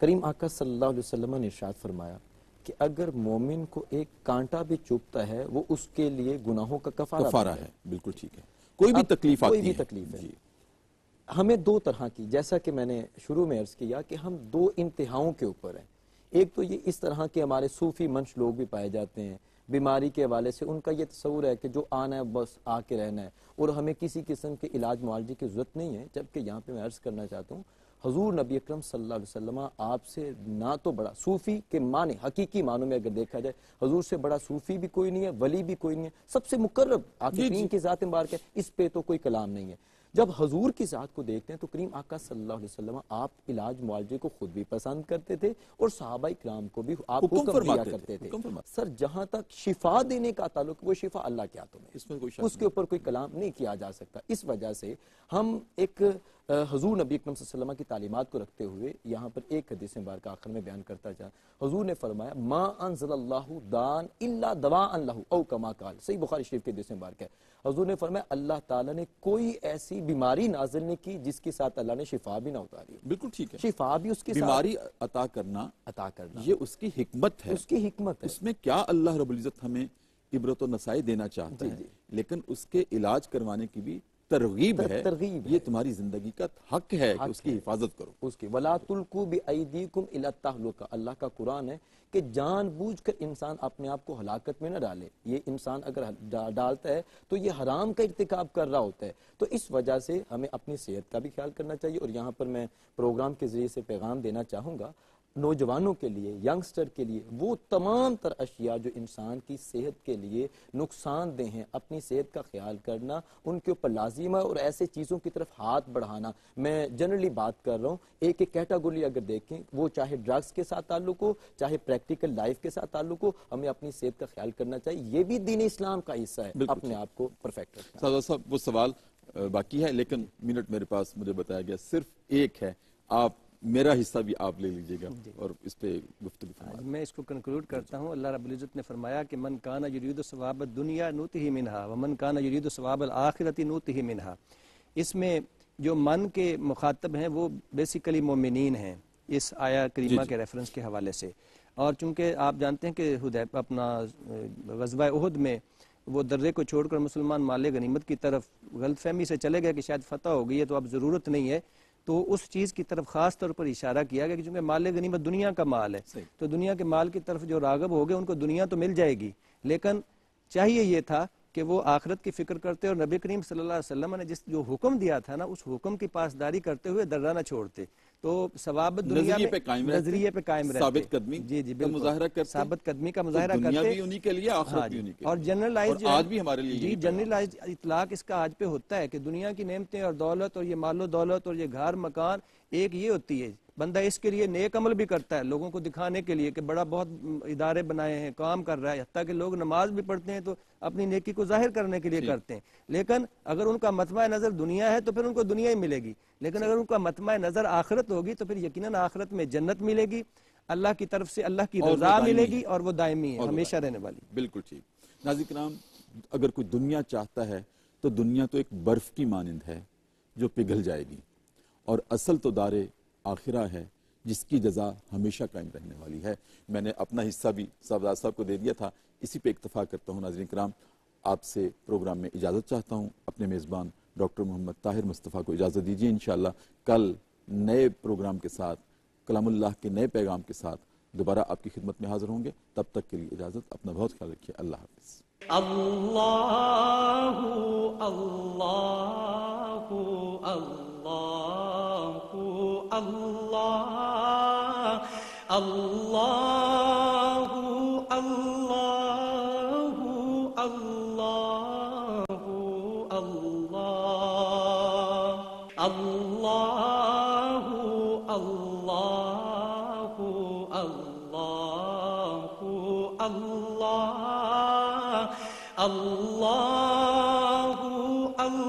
کریم آقا صلی اللہ علیہ وسلم نے ارشاد فرمایا کہ اگر مومن کو ایک کانٹا بھی چبھتا ہے وہ اس کے لیے گناہوں کا کفارہ ہے. بالکل ٹھیک ہے. کوئی بھی تکلیف آتی ہے، کوئی بھی تکلیف ہے. ہمیں دو طرح کی، جیسا کہ میں نے شروع میں عرض کیا کہ ہم دو انتہاؤں کے اوپر ہیں. ایک تو یہ اس طرح کے ہمارے صوفی منش لوگ بھی پائے جاتے ہیں، بیماری کے حوالے سے ان کا یہ تصور ہے کہ جو آنا ہے بس آ کے رہنا ہے اور ہمیں کسی قسم کے علاج معالجے کی ضرورت نہیں ہے. جبکہ یہاں پہ میں عرض کرنا چاہتا ہوں حضور نبی اکرم صلی اللہ علیہ وسلم آپ سے نہ تو بڑا صوفی کے معنی حقیقی معنوں میں اگر دیکھا جائے حضور سے بڑا صوفی بھی کوئی نہیں ہے، ولی بھی کوئی نہیں ہے، سب سے مقرب عاقفین کی ذات مبارک ہے، اس پہ تو کوئی کلام نہیں ہے. جب حضور کی ذات کو دیکھتے ہیں تو کریم آقا صلی اللہ علیہ وسلم آپ علاج معالجے کو خود بھی پسند کرتے تھے اور صحابہ کرام کو بھی آپ حکم دیا کرتے تھے. سر جہاں تک شفا دینے کا تعلق، وہ شفا اللہ کے ہاتھوں میں، اس کے اوپر کوئی کلام نہیں کیا جا سکتا. اس وجہ سے ہم ایک حضور نبی اکرم صلی اللہ علیہ وسلم کی تعلیمات کو رکھتے ہوئے یہاں پر ایک حدیث مبارکہ آخر میں بیان کرتا جا. حضور نے فرمایا ما انزل اللہ دان الا دواء لہ او کما قال، صحیح بخاری شریف کے حدیث مبارکہ ہے. حضور نے فرمایا اللہ تعالیٰ نے کوئی ایسی بیماری نازل نہیں کی جس کے ساتھ اللہ نے شفا بھی نہ اتاری. بالکل ٹھیک ہے. شفا بھی اس کے ساتھ بیماری عطا کرنا یہ اس کی حکمت ہے، اس کی حکمت ہے. اس میں کیا اللہ رب العزت ہمیں عبرت و نصائح دینا چاہتا ہے، لیکن اس کے علاج کروانے کی بھی ترغیب ہے. یہ تمہاری زندگی کا حق ہے کہ اس کی حفاظت کرو. اس کی وَلَا تُلْقُوا بِأَيْدِيكُمْ إِلَى التَّهْلُكَةِ، اللہ کا قرآن ہے کہ جان بوجھ کر انسان اپنے آپ کو ہلاکت میں نہ ڈالے. یہ انسان اگر ڈالتا ہے تو یہ حرام کا ارتکاب کر رہا ہوتا ہے. تو اس وجہ سے ہمیں اپنی صحت کا بھی خیال کرنا چاہیے. اور یہاں پر میں پروگرام کے ذریعے سے پیغام دینا چاہوں گا نوجوانوں کے لیے، ینگسٹر کے لیے، وہ تمام تر اشیاء جو انسان کی صحت کے لیے نقصان دہ ہیں، اپنی صحت کا خیال کرنا ان کے اوپر لازم ہے. اور ایسے چیزوں کی طرف ہاتھ بڑھانا، میں جنرلی بات کر رہا ہوں، ایک کیٹیگری اگر دیکھیں وہ چاہے ڈرگز کے ساتھ تعلق ہو چاہے پریکٹیکل لائف کے ساتھ تعلق ہو، ہمیں اپنی صحت کا خیال کرنا چاہیے. یہ بھی دین اسلام کا حصہ ہے، اپنے آپ کو پرفیکٹ رکھنا. سادہ صاحب وہ سوال باقی ہے لیکن منٹ میرے پاس مجھے بتایا گیا صرف ایک ہے، آپ میرا حصہ بھی آپ لے لیجئے گا اور اس پہ گفتگو فرمائیں. میں اس کو کنکلوڈ کرتا ہوں. اللہ رب العزت نے فرمایا کہ من کان یرید ثواب الدنیا نؤتہ منہا ومن کان یرید ثواب الآخرۃ نؤتہ منہا. اس میں جو من کے مخاطب ہیں وہ بیسیکلی مومنین ہیں اس آیا کریمہ کے ریفرنس کے حوالے سے. اور چونکہ آپ جانتے ہیں کہ اپنا غزوہ احد میں وہ درے کو چھوڑ کر مسلمان مال غنیمت کی طرف غلط فہمی سے چلے گئے کہ شاید فتح ہو گئی ہے تو اب ضرورت نہیں ہے. تو اس چیز کی طرف خاص طور پر اشارہ کیا گیا کہ چونکہ مال غنیمت دنیا کا مال ہے تو دنیا کے مال کی طرف جو راغب ہو گئے ان کو دنیا تو مل جائے گی، لیکن چاہیے یہ تھا کہ وہ آخرت کی فکر کرتے اور نبی کریم صلی اللہ علیہ وسلم نے جس جو حکم دیا تھا نا اس حکم کی پاسداری کرتے ہوئے درہ نہ چھوڑتے، تو ثواب دنیا نظریے میں پہ قائم رہتے، نظریے پہ قائم رہتے، ثابت قدمی جی جی کا بالکل مظاہرہ کرتے، ثابت قدمی کا تو مظاہرہ دنیا کرتے، بھی انہی کے لیے، آخرت ہاں بھی جی، انہی کے اور لیے، جنرلائز اور آج بھی ہمارے لیے جی جنرلائز اطلاق اس کا آج پہ ہوتا ہے کہ دنیا کی نعمتیں اور دولت اور یہ مال و دولت اور یہ گھر مکان ایک یہ ہوتی ہے، بندہ اس کے لیے نیک عمل بھی کرتا ہے لوگوں کو دکھانے کے لیے کہ بڑا بہت ادارے بنائے ہیں، کام کر رہا ہے، حتیٰ کہ لوگ نماز بھی پڑھتے ہیں تو اپنی نیکی کو ظاہر کرنے کے لیے کرتے ہیں، لیکن اگر ان کا مطمع نظر دنیا ہے تو پھر ان کو دنیا ہی ملے گی، لیکن اگر ان کا مطمع نظر آخرت ہوگی تو پھر یقیناً آخرت میں جنت ملے گی، اللہ کی طرف سے اللہ کی رضا ملے گی اور وہ دائمی ہے، ہمیشہ رہنے والی۔ بالکل ٹھیک۔ ناظرین کرام، اگر کوئی دنیا چاہتا ہے تو دنیا تو ایک برف کی مانند ہے جو پگھل جائے گی، اور اصل تو دار آخرہ ہے جس کی جزا ہمیشہ قائم رہنے والی ہے۔ میں نے اپنا حصہ بھی صاحبزاد صاحب کو دے دیا تھا، اسی پہ اکتفا کرتا ہوں۔ ناظرین کرام، آپ سے پروگرام میں اجازت چاہتا ہوں، اپنے میزبان ڈاکٹر محمد طاہر مصطفیٰ کو اجازت دیجیے۔ انشاءاللہ کل نئے پروگرام کے ساتھ، کلام اللہ کے نئے پیغام کے ساتھ دوبارہ آپ کی خدمت میں حاضر ہوں گے۔ تب تک کے لیے اجازت، اپنا بہت خیال رکھیے، اللہ حافظ۔ اللہ اللہ اللہ اللہ اللہ اللہ اللہ اللہ اللہ اللہ اللہ اللہ